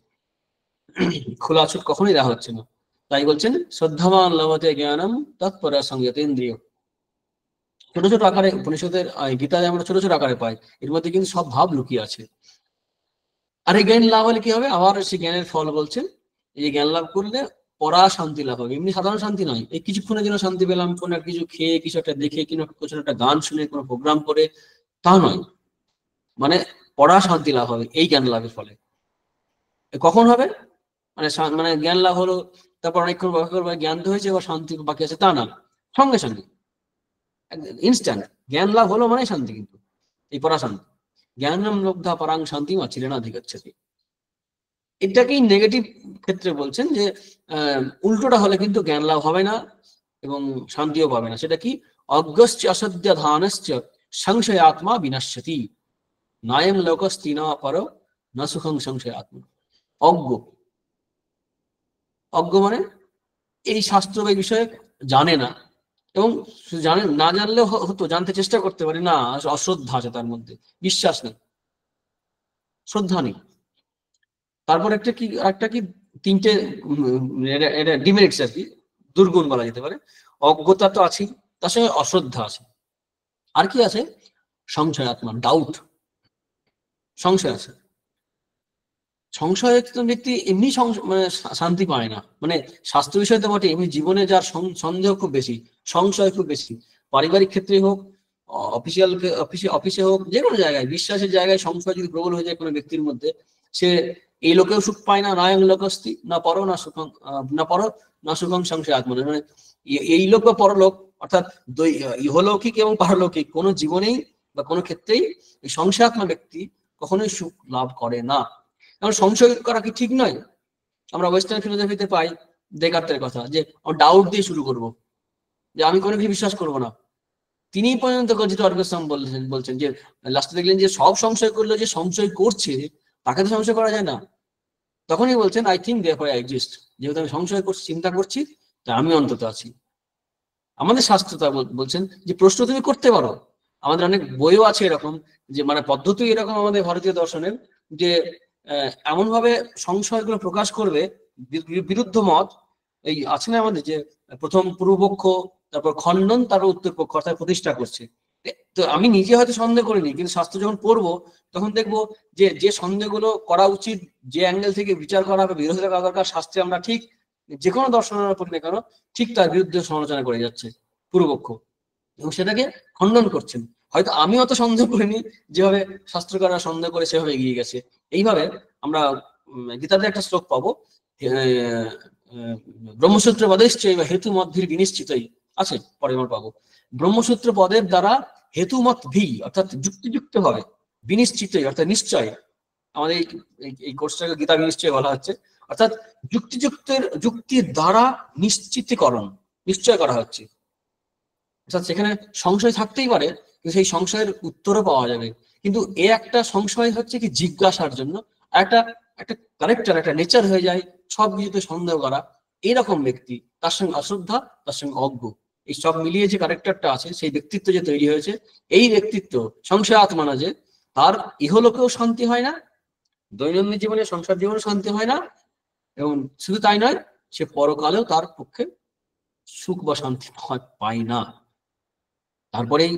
খোলা ছুট কখনোই দেওয়া হচ্ছে না। তাই বলছেন শ্রদ্ধাবান লভতে জ্ঞানম তৎপর সংযতেন্দ্রিয়। ছোট ছোট আকারে উপনিষদের গীতায় আমরা ছোট ছোট আকারে পাই, এর মধ্যে কিন্তু সব ভাব লুকিয়ে আছে। আর এই জ্ঞান লাভ হলে কি হবে? আবার সেই জ্ঞানের ফল বলছেন, এই জ্ঞান লাভ করলে পরা শান্তি লাভ হবে। এমনি সাধারণ শান্তি নয়, এই কিছুক্ষণের জন্য শান্তি পেলাম, কোনো কিছু খেয়ে, কিছু একটা দেখে, কিছু একটা গান শুনে, কোনো প্রোগ্রাম করে, তা নয়। মানে পড়া শান্তি লাভ হবে এই জ্ঞান লাভের ফলে। কখন হবে? মানে মানে জ্ঞান লাভ হলো, তারপর অনেকক্ষণ জ্ঞান তো হয়েছে, বা শান্তি বাকি আছে, তা না, সঙ্গে সঙ্গে ইনস্ট্যান্ট জ্ঞান লাভ হলো মানে শান্তি। কিন্তু এই পড়া শান্তি, জ্ঞানম লব্ধা পরাং শান্তি অচিরেনা অধিগচ্ছতি, এটাকেই নেগেটিভ ক্ষেত্রে বলছেন যে উল্টোটা হলে কিন্তু জ্ঞান লাভ হবে না এবং শান্তিও পাবে না। সেটা কি? অজ্ঞশ্চ অসদ্য ধানশ্চ সংশয় আত্মা বিনশ্যতি, নায়ং লোকস্তি না পর না সুখং সংশয় আত্মা। অজ্ঞ, অজ্ঞ মানে এই শাস্ত্র বা এই বিষয়ে জানে না, এবং জানে না, জানলেও হতো, জানতে চেষ্টা করতে পারে না, অশ্রদ্ধা আছে তার মধ্যে, বিশ্বাস নেই, শ্রদ্ধা নেই। তারপর একটা কি তিনটে ডিমেরিটস আর কি, দুর্গুণ বলা যেতে পারে। অজ্ঞতা তো আছে, তার সঙ্গে অশ্রদ্ধা আছে, আর কি আছে? সংশয় আত্মা, ডাউট, সংশয় আছে। সংশয় ব্যক্তি এমনি মানে শান্তি পায় না, মানে স্বাস্থ্য বিষয় তো বটে, এমনি জীবনে যার সন্দেহ খুব বেশি, সংশয় খুব বেশি, পারিবারিক ক্ষেত্রে হোক, অফিসে হোক, যে কোনো জায়গায়, বিশ্বাসের জায়গায় সংশয় যদি প্রবল হয়ে যায় কোনো ব্যক্তির মধ্যে, সে এই লোকেও সুখ পায় না, নায়ং লোকস্তি না পর না সুখং, না পর না সুখং সংশয় আত্মা, মানে এই লোক বা পরলোক, অর্থাৎ ইহলৌকিক এবং পারলৌকিক কোনো জীবনেই বা কোনো ক্ষেত্রেই এই সংশয়াত্মা ব্যক্তি কখনোই সুখ লাভ করে না। কারণ সংশয় করা কি ঠিক নয়? আমরা ওয়েস্টার্ন ফিলোসফিতে পাই ডেকার্টের কথা, যে ডাউট দিয়ে শুরু করব, যে আমি কোনো কিছু বিশ্বাস করবো না। তিনি পর্যন্ত গজিত অর্গসম বলছেন যে লাস্টে দেখলেন যে সব সংশয় করলে যে সংশয় করছে তাকে তো সংশয় করা যায় না। তখনই বলছেন I think therefore I exist, যেহেতু আমি সংশয় করছি, চিন্তা করছি, তা আমি অন্তত আছি। আমাদের শাস্ত্র তা বলছেন যে প্রশ্ন তুমি করতে পারো। আমাদের অনেক বইও আছে এরকম, যে মানে পদ্ধতি এরকম আমাদের ভারতীয় দর্শনের, যে এমন ভাবে সংশয়গুলো প্রকাশ করবে, বিরুদ্ধ মত এই আছে না আমাদের, যে প্রথম পূর্বপক্ষ, তারপর খণ্ডন, তারপর উত্তর পক্ষ অর্থাৎ প্রতিষ্ঠা করছে। তো আমি নিজে হয়তো সন্দেহ করিনি, কিন্তু শাস্ত্র যখন পড়বো তখন দেখবো যে যে সন্দেহগুলো করা উচিত, যে অ্যাঙ্গেল থেকে বিচার করা হবে, বিরোধিতা করা দরকার, শাস্ত্রে আমরা ঠিক যে কোনো দর্শনের পড়ি না কেন ঠিক তার বিরুদ্ধে সমালোচনা করে যাচ্ছে পূর্বপক্ষ, এবং সেটাকে খণ্ডন করছেন। হয়তো আমি অত সন্দেহ করিনি, যেভাবে শাস্ত্রকাররা সন্দেহ করে সেভাবে এগিয়ে গেছে। এইভাবে আমরা গীতাতে একটা শ্লোক পাবো, ব্রহ্মসূত্র পদেশ্চৈব হেতু মদ্ভির বিনিশ্চিতই আছে, পরে আমরা পাবো। ব্রহ্মসূত্র পদের দ্বারা হেতুমত ভি অর্থাৎ যুক্তিযুক্ত হবে, বিনিশ্চিতই অর্থাৎ নিশ্চয়, আমাদের এই কোর্সটাকে গীতা বিনিশ্চয় বলা হচ্ছে, অর্থাৎ যুক্তির দ্বারা নিশ্চিতকরণ, নিশ্চয় করা হচ্ছে। অর্থাৎ সেখানে সংশয় থাকতেই পারে, কিন্তু সেই সংশয়ের উত্তরও পাওয়া যাবে। কিন্তু এ একটা সংশয় হচ্ছে কি জিজ্ঞাসার জন্য, একটা একটা ক্যারেক্টার, একটা নেচার হয়ে যায় সব কিছুতে সন্দেহ করা। এরকম ব্যক্তি, তার সঙ্গে অশ্রদ্ধা, তার সঙ্গে অজ্ঞ, এই সব মিলিয়ে যে ক্যারেক্টারটা আছে, সেই ব্যক্তিত্ব যে তৈরি হয়েছে, এই ব্যক্তিত্ব সংশয় আত্মা না, যে তার ইহলোকেও শান্তি হয় না, দৈনন্দিন জীবনে সংসার জীবনে শান্তি হয় না, এবং শুধু তাই নয়, সে পরকালেও তার পক্ষে সুখ বা শান্তি পায় না। তারপরেই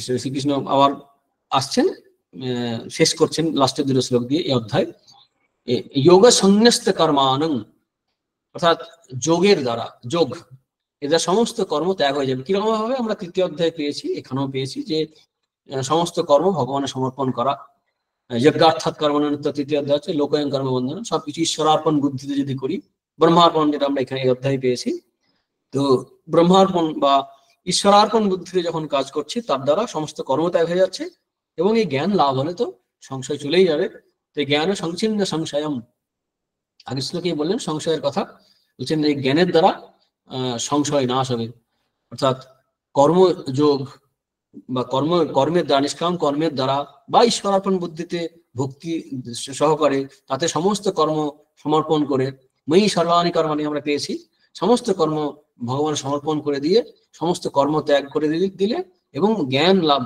শ্রীকৃষ্ণ আবার আসছেন, শেষ করছেন লাস্টের দুটো শ্লোক দিয়ে এই অধ্যায়, যোগ সন্ন্যস্ত কর্মানং, অর্থাৎ যোগের দ্বারা, যোগ এদের সমস্ত কর্ম ত্যাগ হয়ে যাবে। কিরকম ভাবে আমরা তৃতীয় অধ্যায় পেয়েছি, এখানেও পেয়েছি, যে সমস্ত কর্ম ভগবানের সমর্পণ করা, যজ্ঞার্থাৎ কর্মনিত্য তৃতীয় অধ্যায় হচ্ছে লোকয়ং কর্মবন্ধন, সবকিছু ঈশ্বরার্পণ বুদ্ধিতে যদি করি, ব্রহ্মার্পণ যেটা আমরা এখানে এই অধ্যায় পেয়েছি, তো ব্রহ্মার্পণ বা ঈশ্বরার্পণ বুদ্ধিতে যখন কাজ করছি, তার দ্বারা সমস্ত কর্ম ত্যাগ হয়ে যাচ্ছে, এবং এই জ্ঞান লাভ হলে তো সংশয় চলেই যাবে। তো জ্ঞান সংচ্ছিন্ন সংশয়ম, আগের শ্লোকেই বললেন সংশয়ের কথা, বলছেন এই জ্ঞানের দ্বারা সংশয় নাশ হবে। অর্থাৎ কর্মযোগ বা কর্মের দ্বারা, নিষ্কাম কর্মের দ্বারা বা ঈশ্বরার্পণ বুদ্ধিতে ভক্তি সহকারে, তাতে সমস্ত কর্ম সমর্পণ করে, মই সর্বাণী কর্মাণী আমরা পেয়েছি, সমস্ত কর্ম ভগবান সমর্পণ করে দিয়ে সমস্ত কর্ম ত্যাগ করে দিলে এবং জ্ঞান লাভ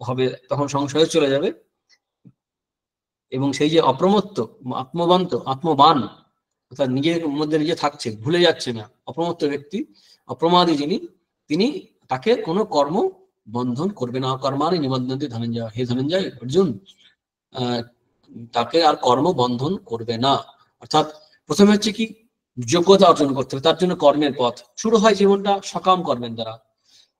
হবে, তখন সংশয় চলে যাবে। এবং সেই যে অপ্রমত্ত, আত্মবান, অর্থাৎ নিজের মধ্যে নিজে থাকছে, ভুলে যাচ্ছে না, অপ্রমত্ত ব্যক্তি, অপ্রমাদী যিনি, তিনি তাকে কোনো কর্ম বন্ধন করবে না। কর্মানি নিবন্ধনতে ধনঞ্জয়, হে ধনঞ্জয় অর্জুন, তাকে আর কর্ম বন্ধন করবে না। অর্থাৎ প্রথমে হচ্ছে কি, যোগ্যতা অর্জন করতে হবে, তার জন্য কর্মের পথ শুরু হয় জীবনটা সকাম কর্মের দ্বারা,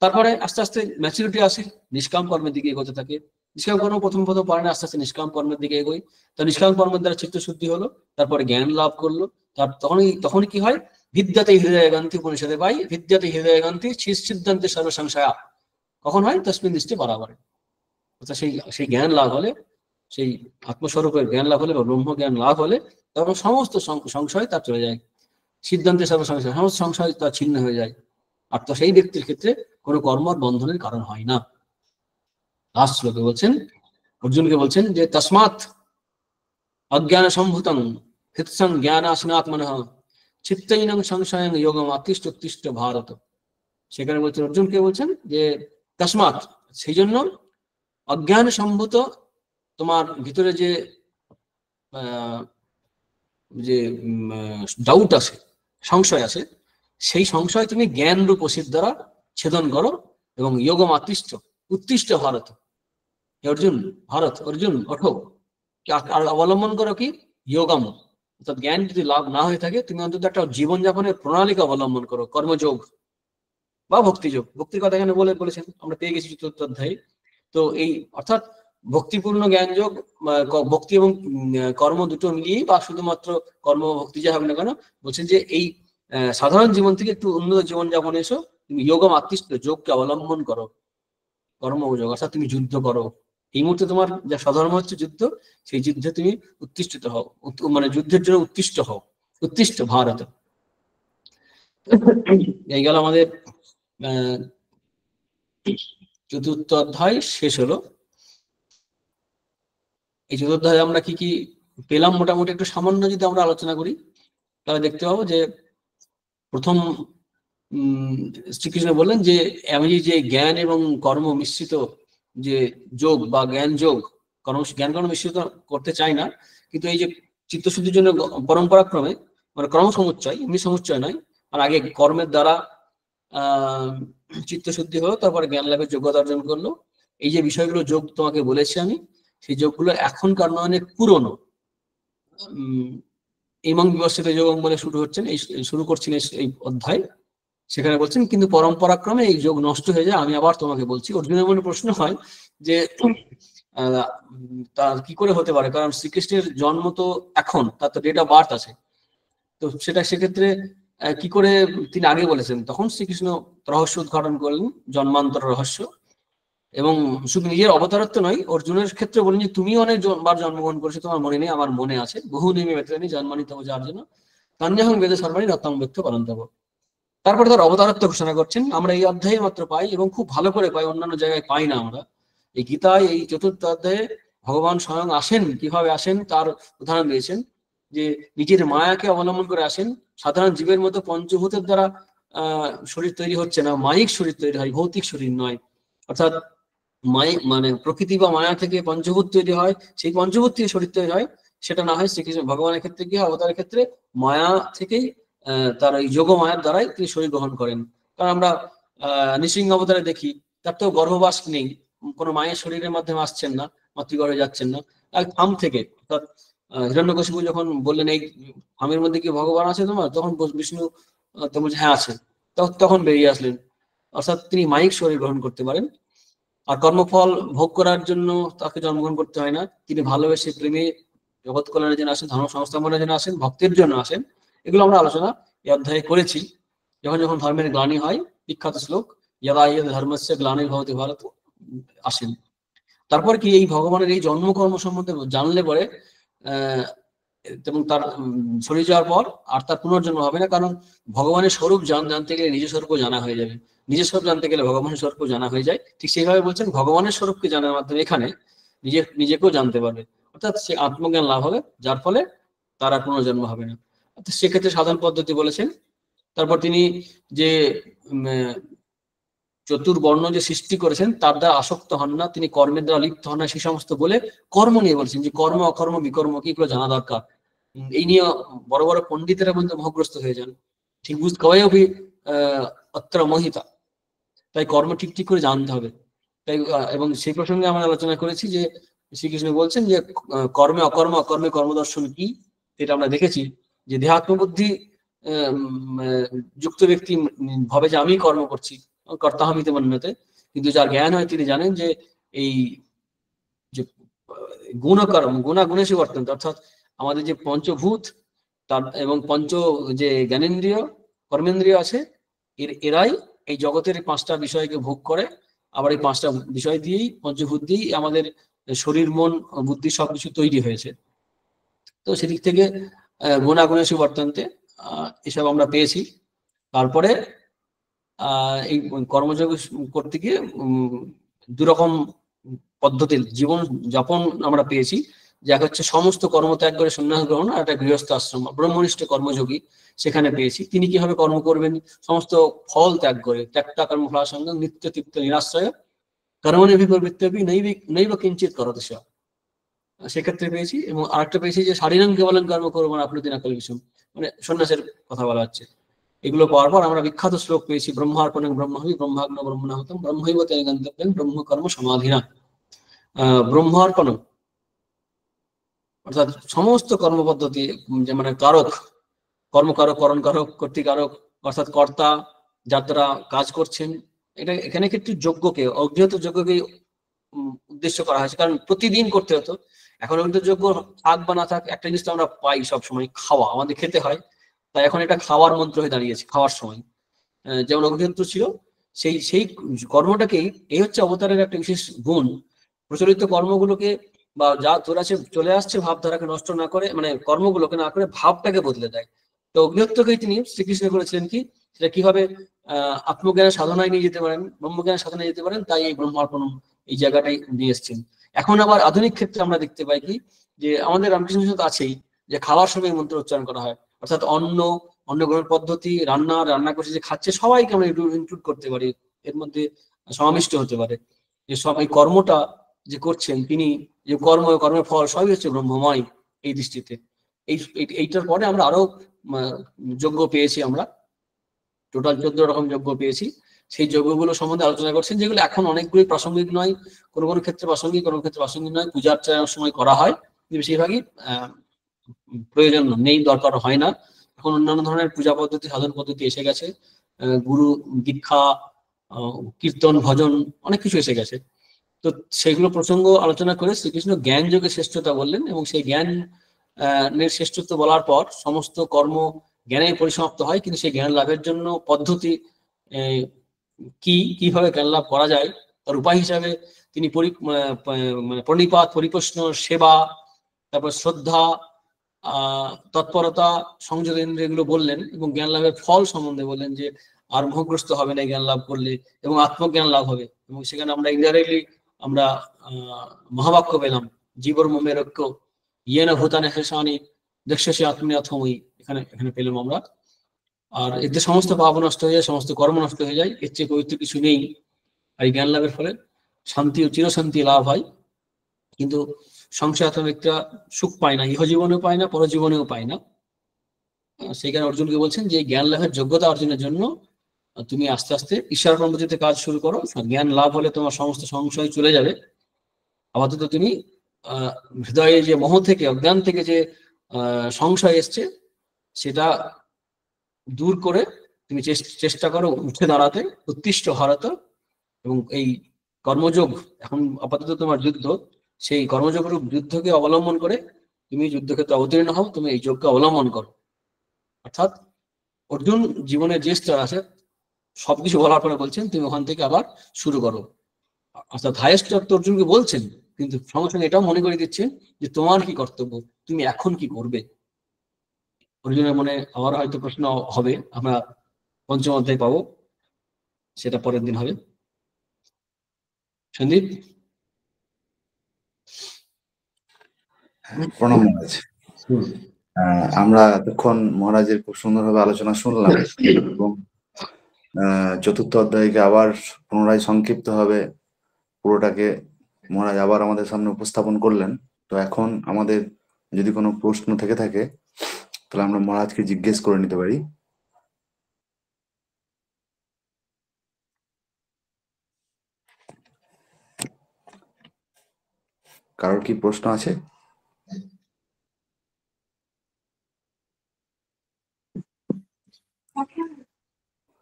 তারপরে আস্তে আস্তে ম্যাচুরিটি আসে, নিষ্কাম কর্মের দিকে এগোতে থাকে। নিষ্কাম কর্ম প্রথম পারে না, আস্তে আস্তে নিষ্কাম কর্মের দিকে এগোই, তো নিষ্কাম কর্মের দ্বারা চিত্ত শুদ্ধি হলো, তারপরে জ্ঞান লাভ করলো, তখনই কি হয়, বিদ্যাতে হৃদয়গান্তি, উপনিষদে পাই, বিদ্যাতে হৃদয়গান্তি সিদ্ধান্তে সর্বসংশয়া, কখন হয়, তসমিন দৃষ্টি বরাবর। অর্থাৎ সেই জ্ঞান লাভ হলে, সেই আত্মস্বরূপের জ্ঞান লাভ হলে বা ব্রহ্ম জ্ঞান লাভ হলে, তখন সমস্ত সংশয় তার চলে যায়, সিদ্ধান্তে সর্বসংশয়, সমস্ত সংশয় তার ছিন্ন হয়ে যায়। আর তো সেই ব্যক্তির ক্ষেত্রে কোনো কর্ম বন্ধনের কারণ হয় না। লাস্ট শ্লোকে বলছেন, অর্জুনকে বলছেন যে তসমাৎ অজ্ঞান সম্ভূতং হৃৎসং জ্ঞানাসনাত্মনঃ চিত্তৈনং সংশয়ং যোগম অতিষ্ঠ উত্তিষ্ঠ ভারত। সেখানে বলছেন, অর্জুনকে বলছেন যে তসমাৎ, সেই জন্য অজ্ঞান সম্ভূত, তোমার ভিতরে যে যে ডাউট আছে, সংশয় আছে, সেই সংশয় তুমি জ্ঞান রূপ ওষুধ দ্বারা ছেদন করো, এবং যোগম উত্তিষ্ঠ ভারত, অর্জুন ওঠো, আর অবলম্বন করো কি, যোগম, অর্থাৎ জ্ঞান যদি লাভ না হয়ে থাকে, তুমি অন্তত একটা জীবনযাপনের প্রণালীকে অবলম্বন করো, কর্মযোগ বা ভক্তিযোগ। ভক্তির কথা এখানে বলেছেন, আমরা পেয়ে গেছি চতুর্থ অধ্যায়ে। তো এই অর্থাৎ ভক্তিপূর্ণ জ্ঞান যোগ, ভক্তি এবং কর্ম দুটো মিলিয়েই, বা শুধুমাত্র কর্ম ভক্তি যা হবে না কেন, বলছেন যে এই সাধারণ জীবন থেকে একটু উন্নত জীবনযাপনে এসো, তুমি যোগম আত্মিষ্ঠ, যোগকে অবলম্বন করো, কর্মযোগ, অর্থাৎ তুমি যুদ্ধ করো। এই মুহূর্তে তোমার যা স্বধর্ম হচ্ছে যুদ্ধ, সেই যুদ্ধে তুমি উত্তিষ্ঠিত হও, মানে যুদ্ধের জন্য উত্তিষ্ট হও, উত্তিষ্ট ভারত। এই গেল আমাদের চতুর্থ অধ্যায় শেষ হলো। এই চতুর্থ অধ্যায়ে আমরা কি কি পেলাম মোটামুটি একটু সামান্য যদি আমরা আলোচনা করি, তাহলে দেখতে পাবো যে প্রথম শ্রীকৃষ্ণ বললেন যে আমি যে জ্ঞান এবং কর্ম মিশ্রিত যে যোগ বা জ্ঞান যোগ, জ্ঞান কর্ম মিশ্রিত করতে চাই না, কিন্তু এই যে চিত্তশুদ্ধির জন্য পরম্পরাক্রমে মানে ক্রমসমুচ্চয়, এমনি সমুচ্চয় নয়, আর আগে কর্মের দ্বারা চিত্তশুদ্ধি হলো, তারপরে জ্ঞান লাভের যোগ্যতা অর্জন করলো। এই যে বিষয়গুলো যোগ তোমাকে বলেছি আমি, সেই যোগগুলো এখনকার নয়, অনেক পুরনো। ইমং বিবস্ত্রিত যোগং বলে শুরু হচ্ছেন, এই শুরু করছেন এই অধ্যায়। সেখানে বলছেন কিন্তু পরম্পরাক্রমে এই যোগ নষ্ট হয়ে যায়, আমি আবার তোমাকে বলছি। অর্জুনের মনে প্রশ্ন হয় যে তা কি করে হতে পারে, কারণ শ্রীকৃষ্ণের জন্ম তো এখন, তার তো ডেট অফ বার্থ আছে, তো সেটা সেক্ষেত্রে কি করে তিনি আগে বলেছেন। তখন শ্রীকৃষ্ণ রহস্য উদ্ঘাটন করলেন, জন্মান্তর রহস্য। এবং শুধু নিজের অবতারত্ব নয়, অর্জুনের ক্ষেত্রে বলেন যে তুমি অনেকবার জন্মগ্রহণ করেছো, তোমার মনে নেই, আমার মনে আছে। বহু নেমে বেতনি জন্মানি তব যার জন্য তান্যাহং বেদে সর্বাণী রত্নাং ব্যক্ত পালন্তব। তারপরে তার অবতারত্ব ঘোষণা করছেন। আমরা এই অধ্যায়ে মাত্র পাই, এবং খুব ভালো করে পাই, অন্যান্য জায়গায় পাই না আমরা। এই গীতায় এই চতুর্থ অধ্যায়ে ভগবান স্বয়ং আসেন, কিভাবে আসেন তার উদাহরণ দিয়েছেন। যে নিজের মায়াকে অবলম্বন করে আসেন। সাধারণ জীবের মতো পঞ্চভূতের দ্বারা শরীর তৈরি হচ্ছে না, মায়িক শরীর তৈরি হয়, ভৌতিক শরীর নয়। অর্থাৎ মানে প্রকৃতি বা মায়া থেকে পঞ্চভূত তৈরি হয়, সেই পঞ্চভূত থেকে শরীর তৈরি হয়, সেটা না হয় শ্রীকৃষ্ণ ভগবানের ক্ষেত্রে কি হয়, অবতারের ক্ষেত্রে মায়া থেকেই তার এই যোগ মায়ার দ্বারাই তিনি শরীর গ্রহণ করেন। কারণ আমরা নৃসিংহ অবতারে দেখি, তার তো গর্ভবাস নেই, কোনো মায়ের শরীরের মাধ্যমে আসছেন না, মাতৃগর্ভে যাচ্ছেন না, তার থাম থেকে। অর্থাৎ হিরণ্যকশিপু যখন বললেন এই থামের মধ্যে কি ভগবান আছে তোমার, তখন বিষ্ণু তো বলছে হ্যাঁ আছে, তখন বেরিয়ে আসলেন। অর্থাৎ তিনি মায়িক শরীর গ্রহণ করতে পারেন। আর কর্মফল ভোগ করার জন্য তাকে জন্মগ্রহণ করতে হয় না, তিনি ভালোবেসে প্রেমে জগৎ কল্যাণের জন্য আসেন, ধর্ম সংস্থাপনের জন্য আসেন, ভক্তের জন্য আসেন। এগুলো আমরা আলোচনা এই অধ্যায়ে করেছি। যখন যখন ধর্মের গ্লানি হয়, বিখ্যাত শ্লোক যদা ইয়দ ধর্মস্য গ্লানির্ভবতি ভারত আসেন। তারপর কি এই ভগবানের এই জন্মকর্ম সম্বন্ধে জানলে পরে এবং তার শরীর যাওয়ার পর আর তার পুনর্জন্ম হবে না, কারণ ভগবানের স্বরূপ জানতে গেলে নিজের স্বরূপ জানা হয়ে যাবে, নিজের স্বরূপ জানতে গেলে ভগবানের স্বরূপ জানা হয়ে যায়। ঠিক সেইভাবে বলছেন ভগবানের স্বরূপকে জানার মাধ্যমে এখানে নিজেকেও জানতে পারবে, অর্থাৎ সে আত্মজ্ঞান লাভ হবে, যার ফলে তার আর পুনর্জন্ম হবে না। অর্থাৎ সেক্ষেত্রে সাধন পদ্ধতি বলেছেন। তারপর তিনি যে চতুর্বর্ণ যে সৃষ্টি করেছেন তার দ্বারা আসক্ত হন না, তিনি কর্মের দ্বারা লিপ্ত হন না, সে সমস্ত বলে কর্ম নিয়ে বলছেন যে কর্ম অকর্ম বিকর্ম কি এগুলো জানা দরকার। এই নিয়ে বড় বড় পণ্ডিতেরা পর্যন্ত মোহগ্রস্ত হয়ে যান। ঠিক বুঝ কবে অভি অত্র মোহিতা, তাই কর্ম ঠিক ঠিক করে জানতে হবে। তাই এবং সেই প্রসঙ্গে আমরা আলোচনা করেছি যে শ্রীকৃষ্ণ বলছেন যে কর্মে অকর্ম অকর্মে কর্মদর্শন কি, এটা আমরা দেখেছি যে দেহাত্মবুদ্ধি যুক্ত ব্যক্তি ভাবে যে আমি কর্ম করছি, কর্তাহমিতে মন্যতে, কিন্তু যার জ্ঞান হয় তিনি জানেন যে এই যে গুণকর্ম গুণাগুণেশী বর্তন্ত, অর্থাৎ আমাদের যে পঞ্চভূত তার এবং পঞ্চ যে জ্ঞানেন্দ্রিয় কর্মেন্দ্রিয় আছে, এরাই এই জগতের পাঁচটা বিষয়কে ভোগ করে। আবার এই পাঁচটা বিষয় দিয়েই পঞ্চভূত দিয়েই আমাদের শরীর মন বুদ্ধি সবকিছু তৈরি হয়েছে। তো সেদিক থেকে গুণাগুণেশী বর্তন্তে এসব আমরা পেয়েছি। তারপরে এই কর্মযোগ করতে গিয়ে দুরকম পদ্ধতির জীবন যাপন আমরা পেয়েছি, যে এক হচ্ছে সমস্ত কর্মত্যাগ করে সন্ন্যাস গ্রহণ, আর একটা গৃহস্থ আশ্রম ব্রহ্মনিষ্ঠ কর্মযোগী সেখানে পেয়েছি। তিনি কিভাবে কর্ম করবেন, সমস্ত ফল ত্যাগ করে, ত্যাগটা কর্ম ফল সঙ্গে নিত্য তৃপ্ত নিরাশ্রয় কর্মণি বিপরীত্যপি নৈব কিঞ্চিত করতে, সেক্ষেত্রে পেয়েছি। এবং আরেকটা পেয়েছি যে শারীরং কেবলং কর্ম করবো না আপনি কল বিষম, মানে সন্ন্যাসের কথা বলা হচ্ছে। এগুলো পাওয়ার পর আমরা বিখ্যাত শ্লোক পেয়েছি ব্রহ্মার্পণং ব্রহ্মহবি ব্রহ্মাগ্ন ব্রহ্মণাহুতং ব্রহ্মৈব তেন গন্তব্যং ব্রহ্ম কর্ম সমাধিনা। ব্রহ্মার্পণ অর্থাৎ সমস্ত কর্মপদ্ধতি, যে মানে কারক, কর্মকারক, করণকারক, কর্তৃকারক, অর্থাৎ কর্তা যার দ্বারা কাজ করছেন, এটা এখানে কিন্তু যজ্ঞকে, অজ্ঞাত যজ্ঞকে উদ্দেশ্য করা হয়েছে, কারণ প্রতিদিন করতে হতো। এখন কিন্তু যজ্ঞ থাক বা না থাক, একটা জিনিস তো আমরা পাই সবসময়, খাওয়া, আমাদের খেতে হয়, তাই এখন এটা খাওয়ার মন্ত্র হয়ে দাঁড়িয়েছে খাওয়ার সময়। যেমন অগ্নিহোত্র ছিল, সেই সেই কর্মটাকেই, এই হচ্ছে অবতারের একটা বিশেষ গুণ, প্রচলিত কর্মগুলোকে বা যা চলে আসছে ভাবধারাকে নষ্ট না করে, মানে কর্মগুলোকে না করে ভাবটাকে বদলে দেয়। তো অগ্নিহোত্রকেই তিনি শ্রীকৃষ্ণ করেছিলেন কি, সেটা কিভাবে আত্মজ্ঞানের সাধনায় নিয়ে যেতে পারেন, ব্রহ্মজ্ঞানের সাধনায় যেতে পারেন, তাই এই ব্রহ্মার্পণ এই জায়গাটাই নিয়ে এসছেন। এখন আবার আধুনিক ক্ষেত্রে আমরা দেখতে পাই কি, যে আমাদের রামকৃষ্ণ মিশন তো আছেই, যে খাওয়ার সময় মন্ত্র উচ্চারণ করা হয়, অর্থাৎ অন্ন গ্রহণ পদ্ধতি, রান্না করছে যে খাচ্ছে, সবাইকে আমরা ইনক্লুড করতে পারি, এর মধ্যে সমাবিষ্ট হতে পারে। যে সব এই কর্মটা যে করছেন তিনি, যে কর্মের ফল সবই হচ্ছে ব্রহ্মময় এই দৃষ্টিতে। এইটার পরে আমরা আরো যজ্ঞ পেয়েছি, আমরা টোটাল 14 রকম যজ্ঞ পেয়েছি। সেই যজ্ঞগুলো সম্বন্ধে আলোচনা করছেন, যেগুলো এখন অনেকগুলি প্রাসঙ্গিক নয়, কোনো কোনো ক্ষেত্রে প্রাসঙ্গিক, কোনো ক্ষেত্রে প্রাসঙ্গিক নয়, পূজা অর্চনার সময় করা হয়, বেশিরভাগই প্রয়োজন নেই, দরকার হয় না। এখন অন্যান্য ধরনের পূজা পদ্ধতি, সাধন পদ্ধতি এসে গেছে, গুরু দীক্ষা, কীর্তন, ভজন, অনেক কিছু এসে গেছে। তো সেগুলো প্রসঙ্গ আলোচনা করে শ্রীকৃষ্ণ জ্ঞান যোগের শ্রেষ্ঠতা বললেন, এবং সেই জ্ঞান শ্রেষ্ঠত্ব বলার পর সমস্ত কর্ম জ্ঞানে পরিসমাপ্ত হয়, কিন্তু সেই জ্ঞান লাভের জন্য পদ্ধতি কিভাবে জ্ঞান লাভ করা যায়, তার উপায় হিসাবে তিনি প্রণিপাত, পরিপ্রশ্ন, সেবা, তারপর শ্রদ্ধা, তৎপরতা, সংযত এগুলো বললেন, এবং জ্ঞান লাভের ফল সম্বন্ধে বললেন, যে আর মোহগ্রস্ত হবে না জ্ঞান লাভ করলে, এবং আত্মজ্ঞান লাভ হবে। এবং সেখানে আমরা ইনডাইরেক্টলি আমরা মহাবাক্য পেলাম, জীবর মোমের ঐক্য, ইয়ে না ভূতানে হেসানি দেখছে আত্মীয় অথময়ী, এখানে এখানে পেলাম আমরা। আর এতে সমস্ত পাপ নষ্ট হয়ে যায়, সমস্ত কর্ম নষ্ট হয়ে যায়, এর চেয়ে পবিত্র কিছু নেই। আর এই জ্ঞান লাভের ফলে শান্তি ও চিরশান্তি লাভ হয়, কিন্তু সংশয়াত্ম ব্যক্তিরা সুখ পায় না, ইহজীবনেও পায় না, পরজীবনেও পায় না। সেই কারণে অর্জুনকে বলছেন যে জ্ঞান লাভের যোগ্যতা অর্জনের জন্য তুমি আস্তে আস্তে ঈশ্বর পদ্ধতিতে কাজ শুরু করো, জ্ঞান লাভ হলে তোমার সমস্ত সংশয় চলে যাবে। আপাতত তুমি হৃদয়ে যে মোহ থেকে, অজ্ঞান থেকে যে সংশয় এসছে, সেটা দূর করে তুমি চেষ্টা করো উঠে দাঁড়াতে, উত্তিষ্ঠ হারাতে। এবং এই কর্মযোগ, এখন আপাতত তোমার যুদ্ধ, সেই কর্মযোগ রূপ যুদ্ধকে অবলম্বন করে তুমি যুদ্ধক্ষেত্রে অবতীর্ণ হও, তুমি এই যোগকে অবলম্বন করো। অর্থাৎ অর্জুন জীবনের যে স্তর আছে সবকিছু বলার পরে বলছেন তুমি ওখান থেকে আবার শুরু করো। অর্থাৎ হাইয়েস্ট অর্জুনকে বলছেন, কিন্তু সঙ্গে সঙ্গে এটাও মনে করে দিচ্ছেন যে তোমার কি কর্তব্য, তুমি এখন কি করবে। অর্জুনের মনে আবার হয়তো প্রশ্ন হবে, আমরা পঞ্চম অধ্যায় পাবো, সেটা পরের দিন হবে। সন্দীপ। প্রণাম মহারাজ। আমরা এতক্ষণ মহারাজের খুব সুন্দরভাবে আলোচনা শুনলাম, এবং চতুর্থ অধ্যায়কে আবার পুনরায় সংক্ষিপ্ত ভাবে পুরোটাকে মহারাজ আবার আমাদের সামনে উপস্থাপন করলেন। তো এখন আমাদের যদি কোনো প্রশ্ন থেকে থাকে তাহলে আমরা মহারাজকে জিজ্ঞেস করে নিতে পারি। কারোর কি প্রশ্ন আছে?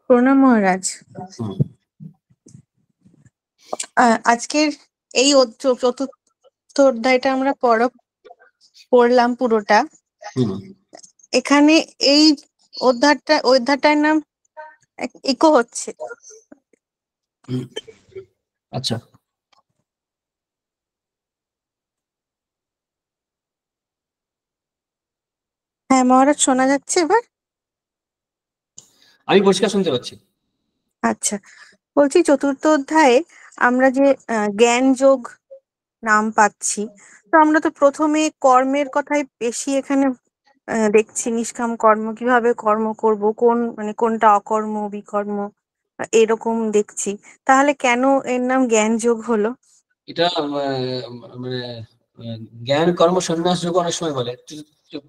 প্রণাম মহারাজ। আজকের এই চতুর্থ অধ্যায়টা আমরা পড়লাম পুরোটা। এখানে এই অধ্যায়টার নাম ইকো হচ্ছে। আচ্ছা, হ্যাঁ মহারাজ, শোনা যাচ্ছে এবার? আমি পরিষ্কার শুনতে পাচ্ছি। আচ্ছা, বলছি চতুর্থ অধ্যায়ে আমরা যে জ্ঞান যোগ নাম পাচ্ছি, তো আমরা তো প্রথমে কর্মের কথাই বেশি এখানে দেখছি, নিষ্কাম কর্ম, কিভাবে কর্ম করব, কোনটা অকর্ম বিকর্ম এরকম দেখছি। তাহলে কেন এর নাম জ্ঞান যোগ হলো? এটা মানে জ্ঞান কর্ম সন্ন্যাস যোগ অনেক সময় বলে,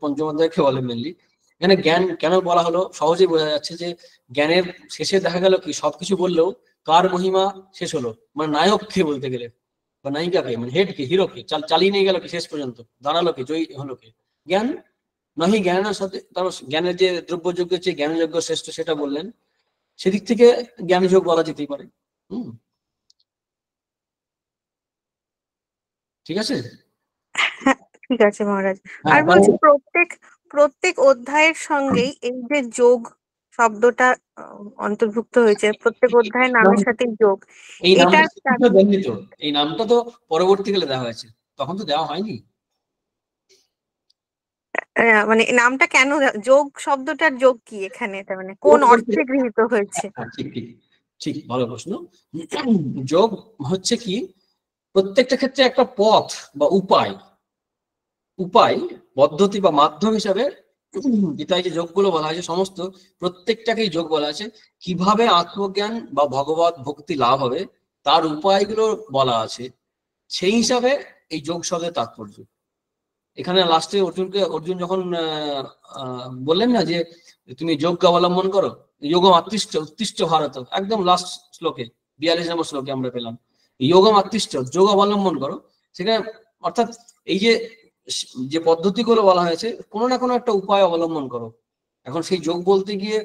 পঞ্চম অধ্যায়কে বলে মেনলি। এখানে জ্ঞান কেন বলা হলো সহজেই বোঝা যাচ্ছে, যে জ্ঞানের শেষে দেখা গেল কি সবকিছু বললেও কার মহিমা শেষ হলো, মানে নায়ককে বলতে গেলে, বা নায়িকাকে, মানে হেডকে, হিরোকে চালিয়ে নিয়ে গেল কি শেষ পর্যন্ত, দাঁড়ালো কে, জয়ী হলো কে, জ্ঞান। নহি জ্ঞানের সাথে তারপর জ্ঞানের যে দ্রব্যযোগ্য যে জ্ঞানযোগ্য শ্রেষ্ঠ সেটা বললেন, সেদিক থেকে জ্ঞান যোগ বলা যেতেই পারে। ঠিক আছে। হ্যাঁ ঠিক আছে মহারাজ। আর বলছি প্রত্যেক অধ্যায়ের সঙ্গেই এই যে যোগ শব্দটা অন্তর্ভুক্ত হয়েছে, প্রত্যেক অধ্যায় নামের সাথে যোগ। এই নামটা এটার কারণ- দেননি তো, এই নামটা তো পরবর্তীকালে দেওয়া হয়েছে, তখন তো দেওয়া হয়নি। মানে নামটা কেন যোগ, শব্দটার যোগ কি এখানে, তার মানে কোন অর্থে গৃহীত হয়েছে? ঠিক ঠিক ঠিক, ভালো প্রশ্ন। যোগ হচ্ছে কি, প্রত্যেকটা ক্ষেত্রে একটা পথ বা উপায় পদ্ধতি বা মাধ্যম হিসাবে গীতায় যে যোগগুলো বলা হয়েছে সমস্ত প্রত্যেকটাকেই যোগ বলা আছে। কিভাবে আত্মজ্ঞান বা ভগবত ভক্তি লাভ হবে তার উপায়গুলো বলা আছে, সেই হিসাবে এই যোগ শব্দের তাৎপর্য। এখানে লাস্টে অর্জুন যখন বললেন না যে তুমি যোগ্য অবলম্বন করো, যোগম আত্মিষ্ট উত্তিষ্ট ভারত, একদম লাস্ট শ্লোকে 42 নম্বর শ্লোকে আমরা পেলাম যোগম আত্মিষ্ট, যোগ অবলম্বন করো। সেখানে অর্থাৎ এই যে পদ্ধতিগুলো বলা হয়েছে, কোনো না কোনো একটা উপায় অবলম্বন করো। এখন সেই যোগ বলতে গিয়ে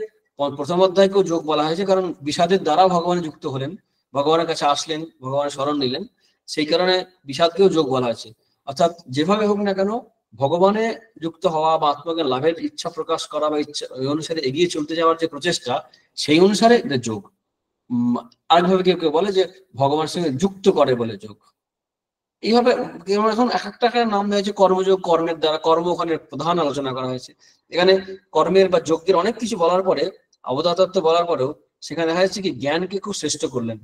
প্রথম অধ্যায়কেও যোগ বলা হয়েছে, কারণ বিষাদের দ্বারা ভগবান যুক্ত হলেন, ভগবানের কাছে আসলেন, ভগবানের শরণ নিলেন, সেই কারণে বিষাদকেও যোগ বলা হয়েছে। অর্থাৎ যেভাবে হোক না কেন ভগবানে যুক্ত হওয়া বা আত্মজ্ঞান লাভের ইচ্ছা প্রকাশ করা বা ইচ্ছা ওই অনুসারে এগিয়ে চলতে যাওয়ার যে প্রচেষ্টা, সেই অনুসারে এটা যোগ। আরেকভাবে কেউ কেউ বলে যে ভগবানের সঙ্গে যুক্ত করে বলে যোগ। এইভাবে এখন এক একটা নাম দেওয়া হয়েছে, কর্মযোগ, কর্মের দ্বারা কর্ম ওখানে প্রধান আলোচনা করা হয়েছে। এখানে কর্মের বা যজ্ঞের অনেক কিছু বলার পরে, অবতারত্ব বলার পরেও সেখানে দেখা যাচ্ছে কি জ্ঞানকে খুব শ্রেষ্ঠ করলেন,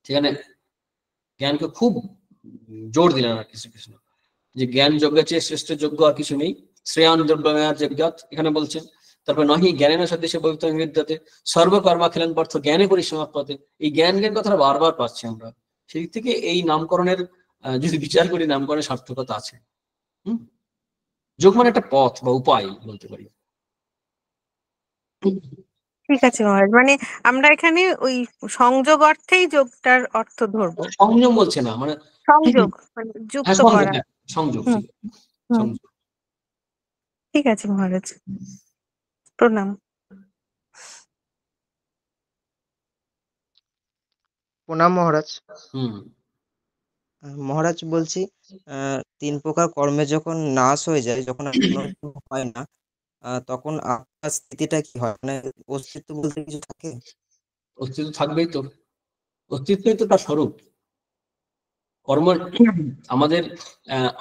সেখানে জ্ঞানকে খুব জোর দিলেন আর কিছু কৃষ্ণ, যে জ্ঞান যজ্ঞের চেয়ে শ্রেষ্ঠ যজ্ঞ আর কিছু নেই। শ্রেয়ান দ্রব্যমেয়ার যজ্ঞাত এখানে বলছেন। তারপর নহি জ্ঞানের সাদৃশ্য পবিত্র নির্দাতে সর্বকর্মা খেলেন পার্থ জ্ঞানে পরিসমাপ্ততে। এই জ্ঞান কথাটা বারবার পাচ্ছি আমরা। সেই থেকে এই নামকরণের যদি বিচার করি, নামকরণের সার্থকতা আছে। যোগ মানে একটা পথ বা উপায় বলতে পারি। ঠিক আছে মহারাজ, মানে আমরা এখানে ওই সংযোগ অর্থেই যোগটার অর্থ ধরবো। সংযম বলছে না, মানে সংযোগ মানে যুক্ত করা। সংযোগ, হুম হুম, সংযোগ। ঠিক আছে মহারাজ, প্রণাম। প্রণাম মহারাজ। হুম। মহারাজ বলছি, 3 প্রকার কর্মে যখন নাশ হয়ে যায়, যখন আর কোনো কিছু হয় না, তখন আপনার স্থিতিটা কি হয়? মানে অস্তিত্ব বলতে কিছু থাকে? অস্তিত্ব থাকবেই তো, অস্তিত্বই তো তার স্বরূপ। কর্ম আমাদের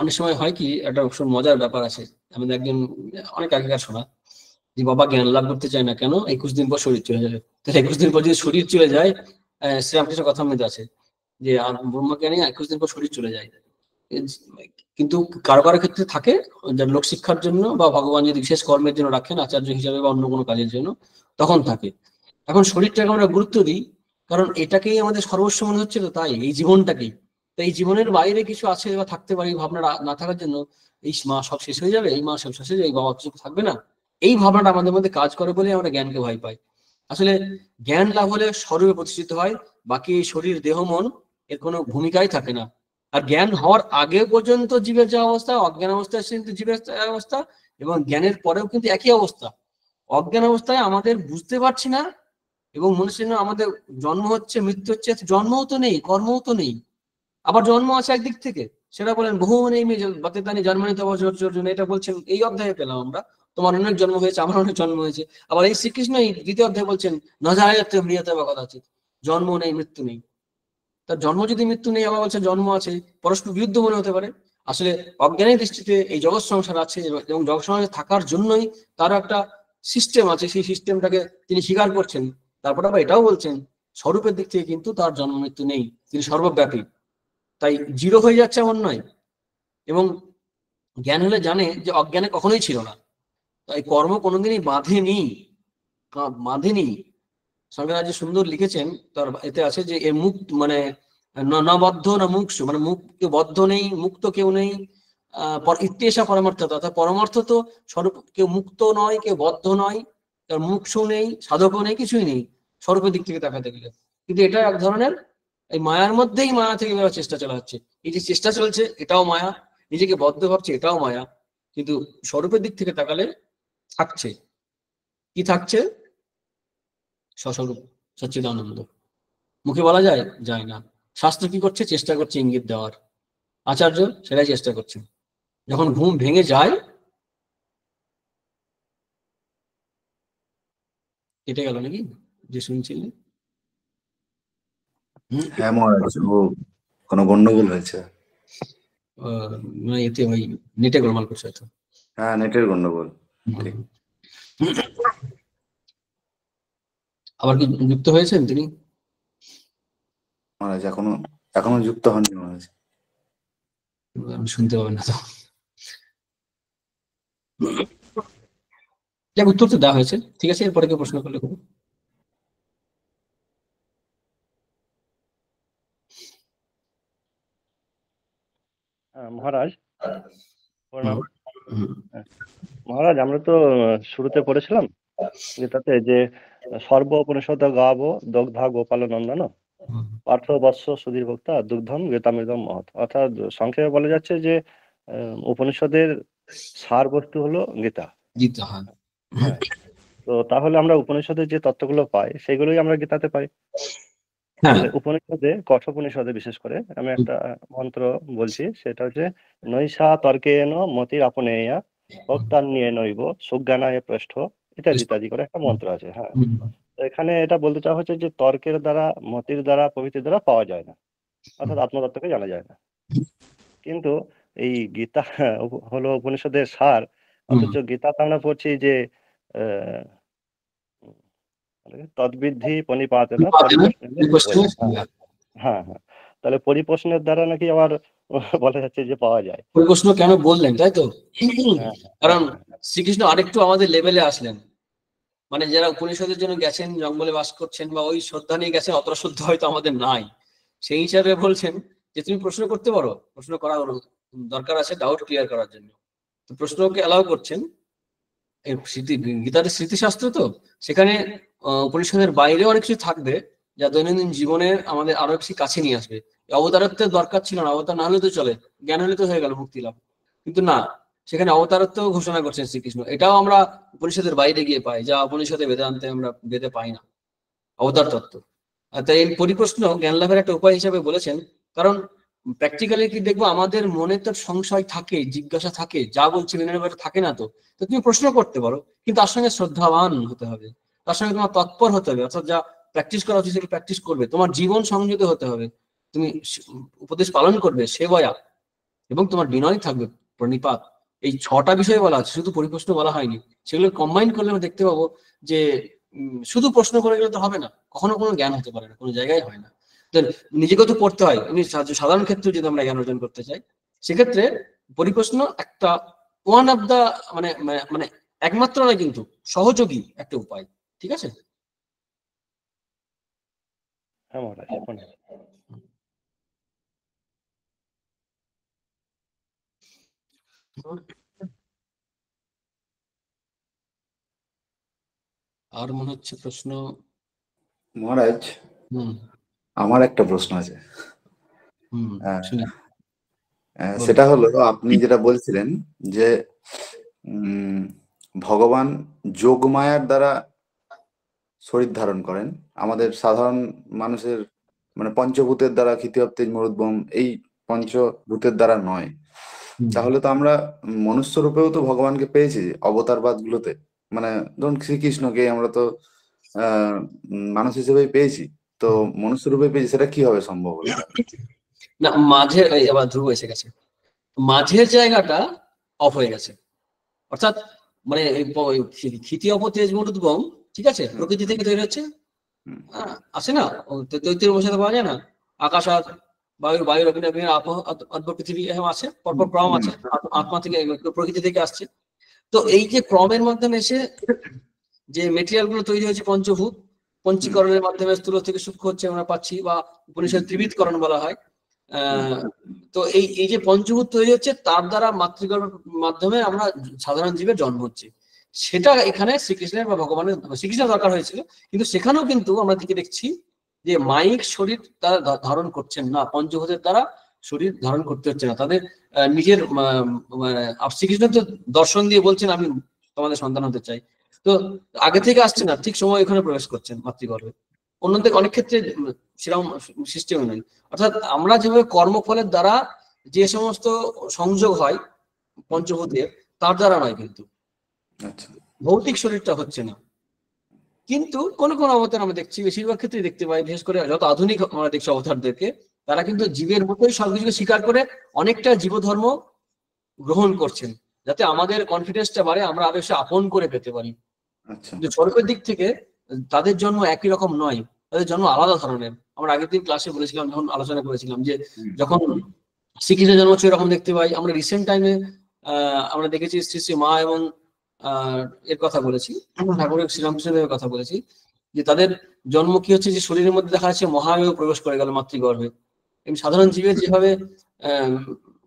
অনেক সময় হয় কি, একটা মজার ব্যাপার আছে। আমাদের একজন অনেক আগেকার শোনা যে বাবা জ্ঞান লাভ করতে চায় না কেন, 21 দিন পর শরীর চলে যাবে। তাহলে 21 দিন পর যদি শরীর চলে যায়, শ্রীরামকৃষ্ণ কথা মধ্যে আছে যে ব্রহ্মজ্ঞানী 21 দিন পর শরীর চলে যায়। কিন্তু কারো কারো ক্ষেত্রে থাকে, লোক শিক্ষার জন্য বা ভগবান যদি বিশেষ কর্মের জন্য রাখেন, আচার্য হিসাবে বা অন্য কোনো কাজের জন্য, তখন থাকে। এখন শরীরটাকে আমরা গুরুত্ব দিই, কারণ এটাকেই আমাদের সর্বস্ব মনে হচ্ছে, তো তাই এই জীবনটাকেই। তো এই জীবনের বাইরে কিছু আছে বা থাকতে পারে, ভাবনা না থাকার জন্য এই মা সব শেষ হয়ে যাবে, এই মা সব শেষ হয়ে যাবে, এই বাবা কিছু থাকবে না, এই ভাবনাটা আমাদের মধ্যে কাজ করে বলে আমরা জ্ঞানকে ভয় পাই। আসলে জ্ঞান লাভ হলে স্বরূপে প্রতিষ্ঠিত হয়, বাকি এই শরীর দেহ মন এর কোনো ভূমিকাই থাকে না। আর জ্ঞান হওয়ার আগে পর্যন্ত জীবের যে অবস্থা, অজ্ঞান অবস্থায় কিন্তু জীবের অবস্থা, এবং জ্ঞানের পরেও কিন্তু একই অবস্থা। অজ্ঞান অবস্থায় আমাদের বুঝতে পারছি না, এবং মনুষ্যের আমাদের জন্ম হচ্ছে, মৃত্যু হচ্ছে, জন্মও তো নেই, কর্মও তো নেই। আবার জন্ম আছে একদিক থেকে, সেটা বলেন বহু নেই বাতেদানি জন্মানিত অর্জুন, এটা বলছেন এই অধ্যায়ে পেলাম আমরা। তোমার অনেক জন্ম হয়েছে, আমার অনেক জন্ম হয়েছে। আবার এই শ্রীকৃষ্ণ এই 2য় অধ্যায়ে বলছেন নজায়তে মৃয়তে বা কদাচিৎ, জন্ম নেই মৃত্যু নেই। তার জন্ম যদি মৃত্যু নেই, আবার বলছে জন্ম আছে, পরস্পর বিরুদ্ধ মনে হতে পারে। আসলে অজ্ঞানের দৃষ্টিতে এই জগৎ সংসার আছে, এবং জগৎ সংসারে থাকার জন্যই তার একটা সিস্টেম আছে, সেই সিস্টেমটাকে তিনি স্বীকার করছেন। তারপর আবার এটাও বলছেন স্বরূপের দিক থেকে কিন্তু তার জন্ম মৃত্যু নেই, তিনি সর্বব্যাপী, তাই জিরো হয়ে যাচ্ছে এমন নয়। এবং জ্ঞান হলে জানে যে অজ্ঞানে কখনোই ছিল না, তাই কর্ম কোনোদিনই বাঁধেনি। শঙ্করাচার্য সুন্দর লিখেছেন, তার এতে আছে যে এর মুক্ত মানে না বদ্ধ না মুক্ত, মানে কেউ বদ্ধ নেই, মুক্ত কেউ নেই। ইত্যেষা পরমার্থ, অর্থাৎ পরমার্থ তো স্বরূপ, কেউ মুক্ত নয়, কেউ বদ্ধ নয়, তার মুক্ষু নেই, সাধকও নেই, কিছুই নেই স্বরূপের দিক থেকে তাকাতে গেলে। কিন্তু এটা এক ধরনের এই মায়ার মধ্যেই, মায়া থেকে বেরোবার চেষ্টা চলা হচ্ছে। এই যে চেষ্টা চলছে এটাও মায়া, নিজেকে বদ্ধ ভাবছে এটাও মায়া। কিন্তু স্বরূপের দিক থেকে তাকালে থাকছে কি, থাকছে স্বস্বরূপ সচ্চিদানন্দ। মুখে বলা যায় না। শাস্ত্র কি করছে, চেষ্টা করছে ইঙ্গিত দেওয়ার। আচার্য সেটাই চেষ্টা করছে। যখন ঘুম ভেঙে যায়, কেটে গেল নাকি যে শুনছিলেন? হ্যাঁ মহারাজ, ও কোনো গন্ডগোল হয়েছে। মানে এতে ওই নেটে গোলমাল করছে হয়তো। হ্যাঁ, নেটের গন্ডগোল। ঠিক। আবার কি যুক্ত হয়েছেন তিনি? মহারাজ এখনো যুক্ত হননি মহারাজ। আমি শুনতে পাবেন না তো। যাক, উত্তর তো দেওয়া হয়েছে, ঠিক আছে। এরপরে কেউ প্রশ্ন করলে করুন। মহারাজ প্রণাম। মহারাজ, আমরা তো শুরুতে পড়েছিলাম গীতাতে যে সর্ব উপনিষদ গাবো দগ্ধা গোপাল নন্দন পার্থ বৎস সুধীর ভোক্তা দুগ্ধম গীতামৃতম মহৎ। অর্থাৎ সংক্ষেপে বলা যাচ্ছে যে উপনিষদের সার বস্তু হলো গীতা। গীতা, হ্যাঁ। হ্যাঁ, তো তাহলে আমরা উপনিষদের যে তত্ত্বগুলো পাই সেগুলোই আমরা গীতাতে পাই। তাহলে উপনিষদে, কঠোপনিষদে বিশেষ করে আমি একটা মন্ত্র বলছি, সেটা হচ্ছে নৈষা তর্কেন মতির আপনেয়া ভক্তান্যে নৈব সুজ্ঞানায় পৃষ্ঠ ইত্যাদি ইত্যাদি করে একটা মন্ত্র আছে। হ্যাঁ, তো এখানে এটা বলতে চাওয়া হচ্ছে যে তর্কের দ্বারা, মতির দ্বারা, প্রভৃতির দ্বারা পাওয়া যায় না, অর্থাৎ আত্মতত্ত্বকে জানা যায় না। কিন্তু এই গীতা হলো উপনিষদের সার, অথচ গীতাতে আমরা পড়ছি যে তদ্বিদ্ধি পনিপাতেন পরিপ্রশ্নের। হ্যাঁ হ্যাঁ, তাহলে পরিপ্রশ্নের দ্বারা নাকি আবার বলা যাচ্ছে যে পাওয়া যায়। পরিপ্রশ্ন কেন বললেন, তাই তো? কারণ শ্রীকৃষ্ণ আরেকটু আমাদের লেভেলে আসলেন। মানে যারা উপনিষদের জন্য গেছেন, জঙ্গলে বাস করছেন বা ওই শ্রদ্ধা নিয়ে গেছেন, অতটা শ্রদ্ধা হয়তো আমাদের নাই। সেই হিসাবে বলছেন যে তুমি প্রশ্ন করতে পারো, প্রশ্ন করা দরকার আছে ডাউট ক্লিয়ার করার জন্য। তো প্রশ্নকে অ্যালাউ করছেন। এই গীতার স্মৃতিশাস্ত্র তো, সেখানে উপনিষদের বাইরেও অনেক কিছু থাকবে যা দৈনন্দিন জীবনের আমাদের আরো বেশি কাছে নিয়ে আসবে। অবতারত্বের দরকার ছিল না, অবতার না হলে তো চলে, জ্ঞান হলে তো হয়ে গেল মুক্তি লাভ। কিন্তু না, সেখানে অবতারত্ব ঘোষণা করছেন শ্রীকৃষ্ণ। এটাও আমরা উপনিষদের বাইরে গিয়ে পাই, যা উপনিষদে বেদান্তে আমরা বেদে পাই না, অবতার তত্ত্ব। আর তাই এই পরিপ্রশ্ন জ্ঞান লাভের একটা উপায় হিসাবে বলেছেন। কারণ প্র্যাকটিক্যালি কি দেখবো, আমাদের মনে তো সংশয় থাকে, জিজ্ঞাসা থাকে, যা বলছি মেনে নেবার থাকে না। তো তুমি প্রশ্ন করতে পারো, কিন্তু তার সঙ্গে শ্রদ্ধাবান হতে হবে, তার সঙ্গে তোমার তৎপর হতে হবে। অর্থাৎ যা প্র্যাকটিস করা উচিত সেটা প্র্যাকটিস করবে, তোমার জীবন সংযত হতে হবে, তুমি উপদেশ পালন করবে, সেবয়া, এবং তোমার বিনয় থাকবে, প্রণিপাত। এই 6টা বিষয় বলা আছে, শুধু পরিপ্রশ্ন বলা হয়নি। সেগুলো কম্বাইন করলে আমরা দেখতে পাবো যে শুধু প্রশ্ন করে গেলে তো হবে না, কখনো কোনো জ্ঞান হতে পারে না, কোনো জায়গায় হয় না। নিজেকে তো পড়তে হয়। সাধারণ ক্ষেত্রে যদি আমরা জ্ঞান অর্জন করতে চাই, সেক্ষেত্রে পরিপ্রশ্ন একটা ওয়ান অফ দা মানে মানে একমাত্র নয়, কিন্তু সহযোগী একটা উপায়। ঠিক আছে? হ্যাঁ মহারাজ। আর মনে হচ্ছে প্রশ্ন। মহারাজ, আমার একটা প্রশ্ন আছে। সেটা হলো, আপনি যেটা বলছিলেন যে ভগবান যোগমায়ার দ্বারা শরীর ধারণ করেন, আমাদের সাধারণ মানুষের মানে পঞ্চভূতের দ্বারা, ক্ষিতিয়ব তেজ মরুদ্গম, এই পঞ্চভূতের দ্বারা নয়। তাহলে তো আমরা মনুষ্য রূপেও তো ভগবানকে পেয়েছি অবতারবাদ গুলোতে। মানে ধরুন শ্রীকৃষ্ণকে আমরা তো মানুষ হিসেবেই পেয়েছি, তো মনুষ্য রূপে পেয়েছি, সেটা কিভাবে সম্ভব হলো? না, মাঝের আবার ধ্রুব এসে গেছে, মাঝের জায়গাটা অফ হয়ে গেছে। অর্থাৎ মানে ক্ষিতিয়ব তেজ মরুদ্গম, ঠিক আছে, প্রকৃতি থেকে তৈরি হচ্ছে, আসে না, দৈত্যের বসাতে পাওয়া যায় না। আকাশ আর বায়ুর অভিনয় অদ্ভুত পৃথিবী আছে, পরপর ক্রম আছে, আত্মা থেকে, প্রকৃতি থেকে আসছে। তো এই যে ক্রমের মাধ্যমে এসে যে মেটেরিয়াল গুলো তৈরি হয়েছে, পঞ্চভূত, পঞ্চীকরণের মাধ্যমে স্থূল থেকে সূক্ষ্ম হচ্ছে আমরা পাচ্ছি, বা উপনিষদ ত্রিবিধকরণ বলা হয়। তো এই যে পঞ্চভূত তৈরি হচ্ছে, তার দ্বারা মাতৃগর্ভের মাধ্যমে আমরা সাধারণ জীবের জন্ম হচ্ছে। সেটা এখানে শ্রীকৃষ্ণের বা ভগবানের, শ্রীকৃষ্ণের দরকার হয়েছিল, কিন্তু সেখানেও কিন্তু আমরা দিকে দেখছি যে মায়িক শরীর তারা ধারণ করছেন না, পঞ্চভূতের দ্বারা শরীর ধারণ করতে হচ্ছে না তাদের। নিজের শ্রীকৃষ্ণ তো দর্শন দিয়ে বলছেন আমি তোমাদের সন্তান হতে চাই। তো আগে থেকে আসছে না, ঠিক সময় এখানে প্রবেশ করছেন মাতৃগর্ভে। অন্যদের অনেক ক্ষেত্রে সেরকম সিস্টেম নেই। অর্থাৎ আমরা যেভাবে কর্মফলের দ্বারা যে সমস্ত সংযোগ হয় পঞ্চভূতের, তার দ্বারা নয়, কিন্তু ভৌতিক শরীরটা হচ্ছে না। কিন্তু কোন কোন অবতার আমরা দেখছি, বেশিরভাগ ক্ষেত্রে দেখতে পাই, বিশেষ করে যত আধুনিক আমরা দেখছি অবতারদেরকে, তারা কিন্তু জীবের মতোই সবকিছুকে স্বীকার করে অনেকটা জীবধর্ম গ্রহণ করছেন, যাতে আমাদের কনফিডেন্সটা বাড়ে, আমরা আরো এসে আপন করে পেতে পারি। আচ্ছা কিন্তু স্বরূপের দিক থেকে তাদের জন্ম একই রকম নয়, তাদের জন্ম আলাদা ধরনের। আমরা আগের দিন ক্লাসে বলেছিলাম, যখন আলোচনা করেছিলাম, যে যখন শ্রীকৃষ্ণের জন্ম হচ্ছে এরকম দেখতে পাই, আমরা রিসেন্ট টাইমে আমরা দেখেছি শ্রী শ্রী মা এবং এর কথা বলেছি, ঠাকুরের শ্রীরামকৃষ্ণদেবের কথা বলেছি, যে তাদের জন্ম কি হচ্ছে, যে শরীরের মধ্যে দেখা যাচ্ছে মহামেয় প্রবেশ করে গেল মাতৃগর্ভে। এবং সাধারণ জীবের যেভাবে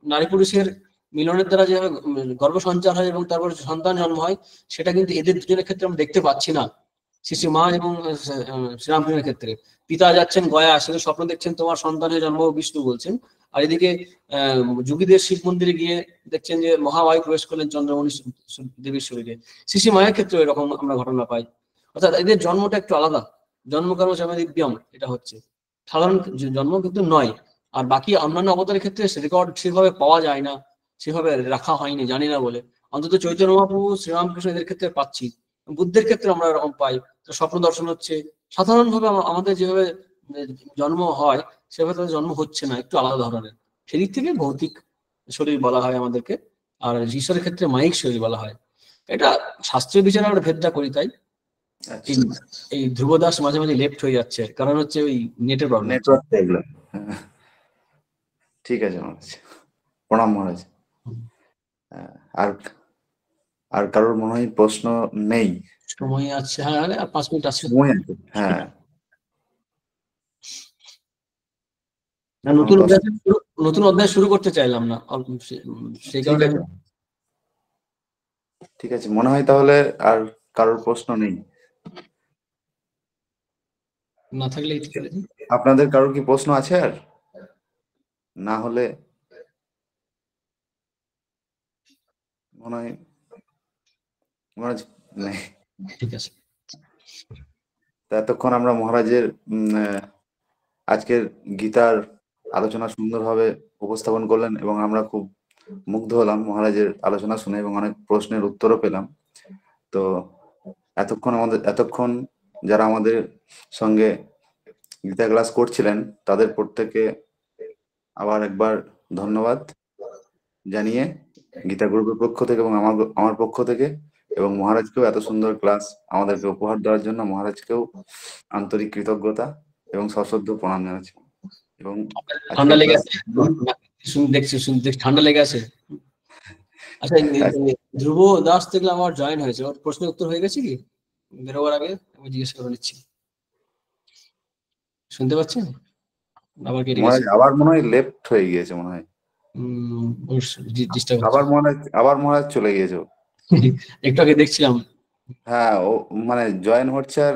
নারী পুরুষের মিলনের দ্বারা যেভাবে গর্ভ সঞ্চার হয় এবং তারপর সন্তান জন্ম হয়, সেটা কিন্তু এদের দুজনের ক্ষেত্রে আমরা দেখতে পাচ্ছি না। শ্রী মা এবং শ্রীরামকৃষ্ণের ক্ষেত্রে পিতা যাচ্ছেন গয়া, সেখানে স্বপ্ন দেখছেন তোমার সন্তানের জন্ম বিষ্ণু বলছেন, আর এদিকে যোগীদের শিব মন্দিরে গিয়ে দেখছেন যে মহাবায়ু প্রবেশ করলেন চন্দ্রমণি দেবীর শরীরে। শ্রী মায়ের ক্ষেত্রে এরকম আমরা ঘটনা পাই। অর্থাৎ এদের জন্মটা একটু আলাদা, জন্মকর্ম দিব্যম এটা হচ্ছে, সাধারণ জন্ম কিন্তু নয়। আর বাকি অন্যান্য অবতারের ক্ষেত্রে রেকর্ড সেভাবে পাওয়া যায় না, সেভাবে রাখা হয়নি, জানি না বলে। অন্তত চৈতন্য মহাপ্রভু, শ্রীরামকৃষ্ণ এদের ক্ষেত্রে পাচ্ছি। বুদ্ধের ক্ষেত্রে আমরা এরকম পাই, স্বপ্ন দর্শন হচ্ছে। সাধারণভাবে আমাদের যেভাবে জন্ম হয় সেভাবে তাদের জন্ম হচ্ছে না, একটু আলাদা ধরনের। সেদিক থেকে ভৌতিক শরীর বলা হয় আমাদেরকে, আর ঈশ্বরের ক্ষেত্রে মায়িক শরীর বলা হয়। এটা শাস্ত্রীয় বিচারে আমরা ভেদটা করি। তাই এই ধ্রুবদাস মাঝে মাঝে লেফট হয়ে যাচ্ছে, কারণ হচ্ছে ওই নেটের প্রবলেম। Network problem. ঠিক আছে মহারাজ, প্রণাম মহারাজ। আর আর কারোর মনে হয় প্রশ্ন নেই? সময় আছে, হ্যাঁ, আর 5 মিনিট আছে। সময় আছে, হ্যাঁ। নতুন অধ্যায় শুরু করতে চাইলাম না, সেই কারণে। ঠিক আছে, মনে হয় তাহলে আর কারোর প্রশ্ন নেই। না থাকলে আপনাদের কারোর কি প্রশ্ন আছে? আর না হলে মনে হয় মহারাজ নেই। ঠিক আছে। এতক্ষণ আমরা মহারাজের আজকের গীতার আলোচনা সুন্দরভাবে উপস্থাপন করলেন এবং আমরা খুব মুগ্ধ হলাম মহারাজের আলোচনা শুনে এবং অনেক প্রশ্নের উত্তরও পেলাম। তো এতক্ষণ যারা আমাদের সঙ্গে গীতা ক্লাস করছিলেন তাদের প্রত্যেককে আবার একবার ধন্যবাদ জানিয়ে গীতা গ্রুপের পক্ষ থেকে এবং আমার পক্ষ থেকে, এবং মহারাজকেও এত সুন্দর ক্লাস আমাদেরকে উপহার দেওয়ার জন্য মহারাজকেও আন্তরিক কৃতজ্ঞতা এবং সশ্রদ্ধ প্রণাম জানাচ্ছি। এবং ঠান্ডা লেগে আছে, দেখছি ঠান্ডা লেগে আছে। আচ্ছা, ধ্রুব দাস দেখলে আমার জয়েন হয়েছে, ওর প্রশ্নের উত্তর হয়ে গেছে কি বেরোবার আগে? আমি জিজ্ঞেস করে নিচ্ছি। শুনতে পাচ্ছেন? আবার কেটে গেছে, আবার মনে হয় লেফট হয়ে গিয়েছে, মনে হয় আবার মহারাজ চলে গিয়েছে। একটু আগে দেখছিলাম। হ্যাঁ, ও মানে জয়েন হচ্ছে। আর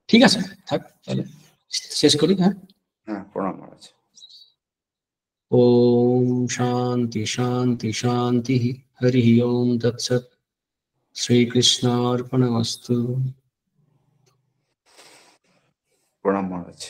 ঠিক আছে, থাক তাহলে শেষ করি। হ্যাঁ, প্রণাম মহারাজ। ওম শান্তি শান্তি শান্তি। হরি ওম তৎসৎ। শ্রীকৃষ্ণার্পণমস্তু। প্রণাম মহারাজ।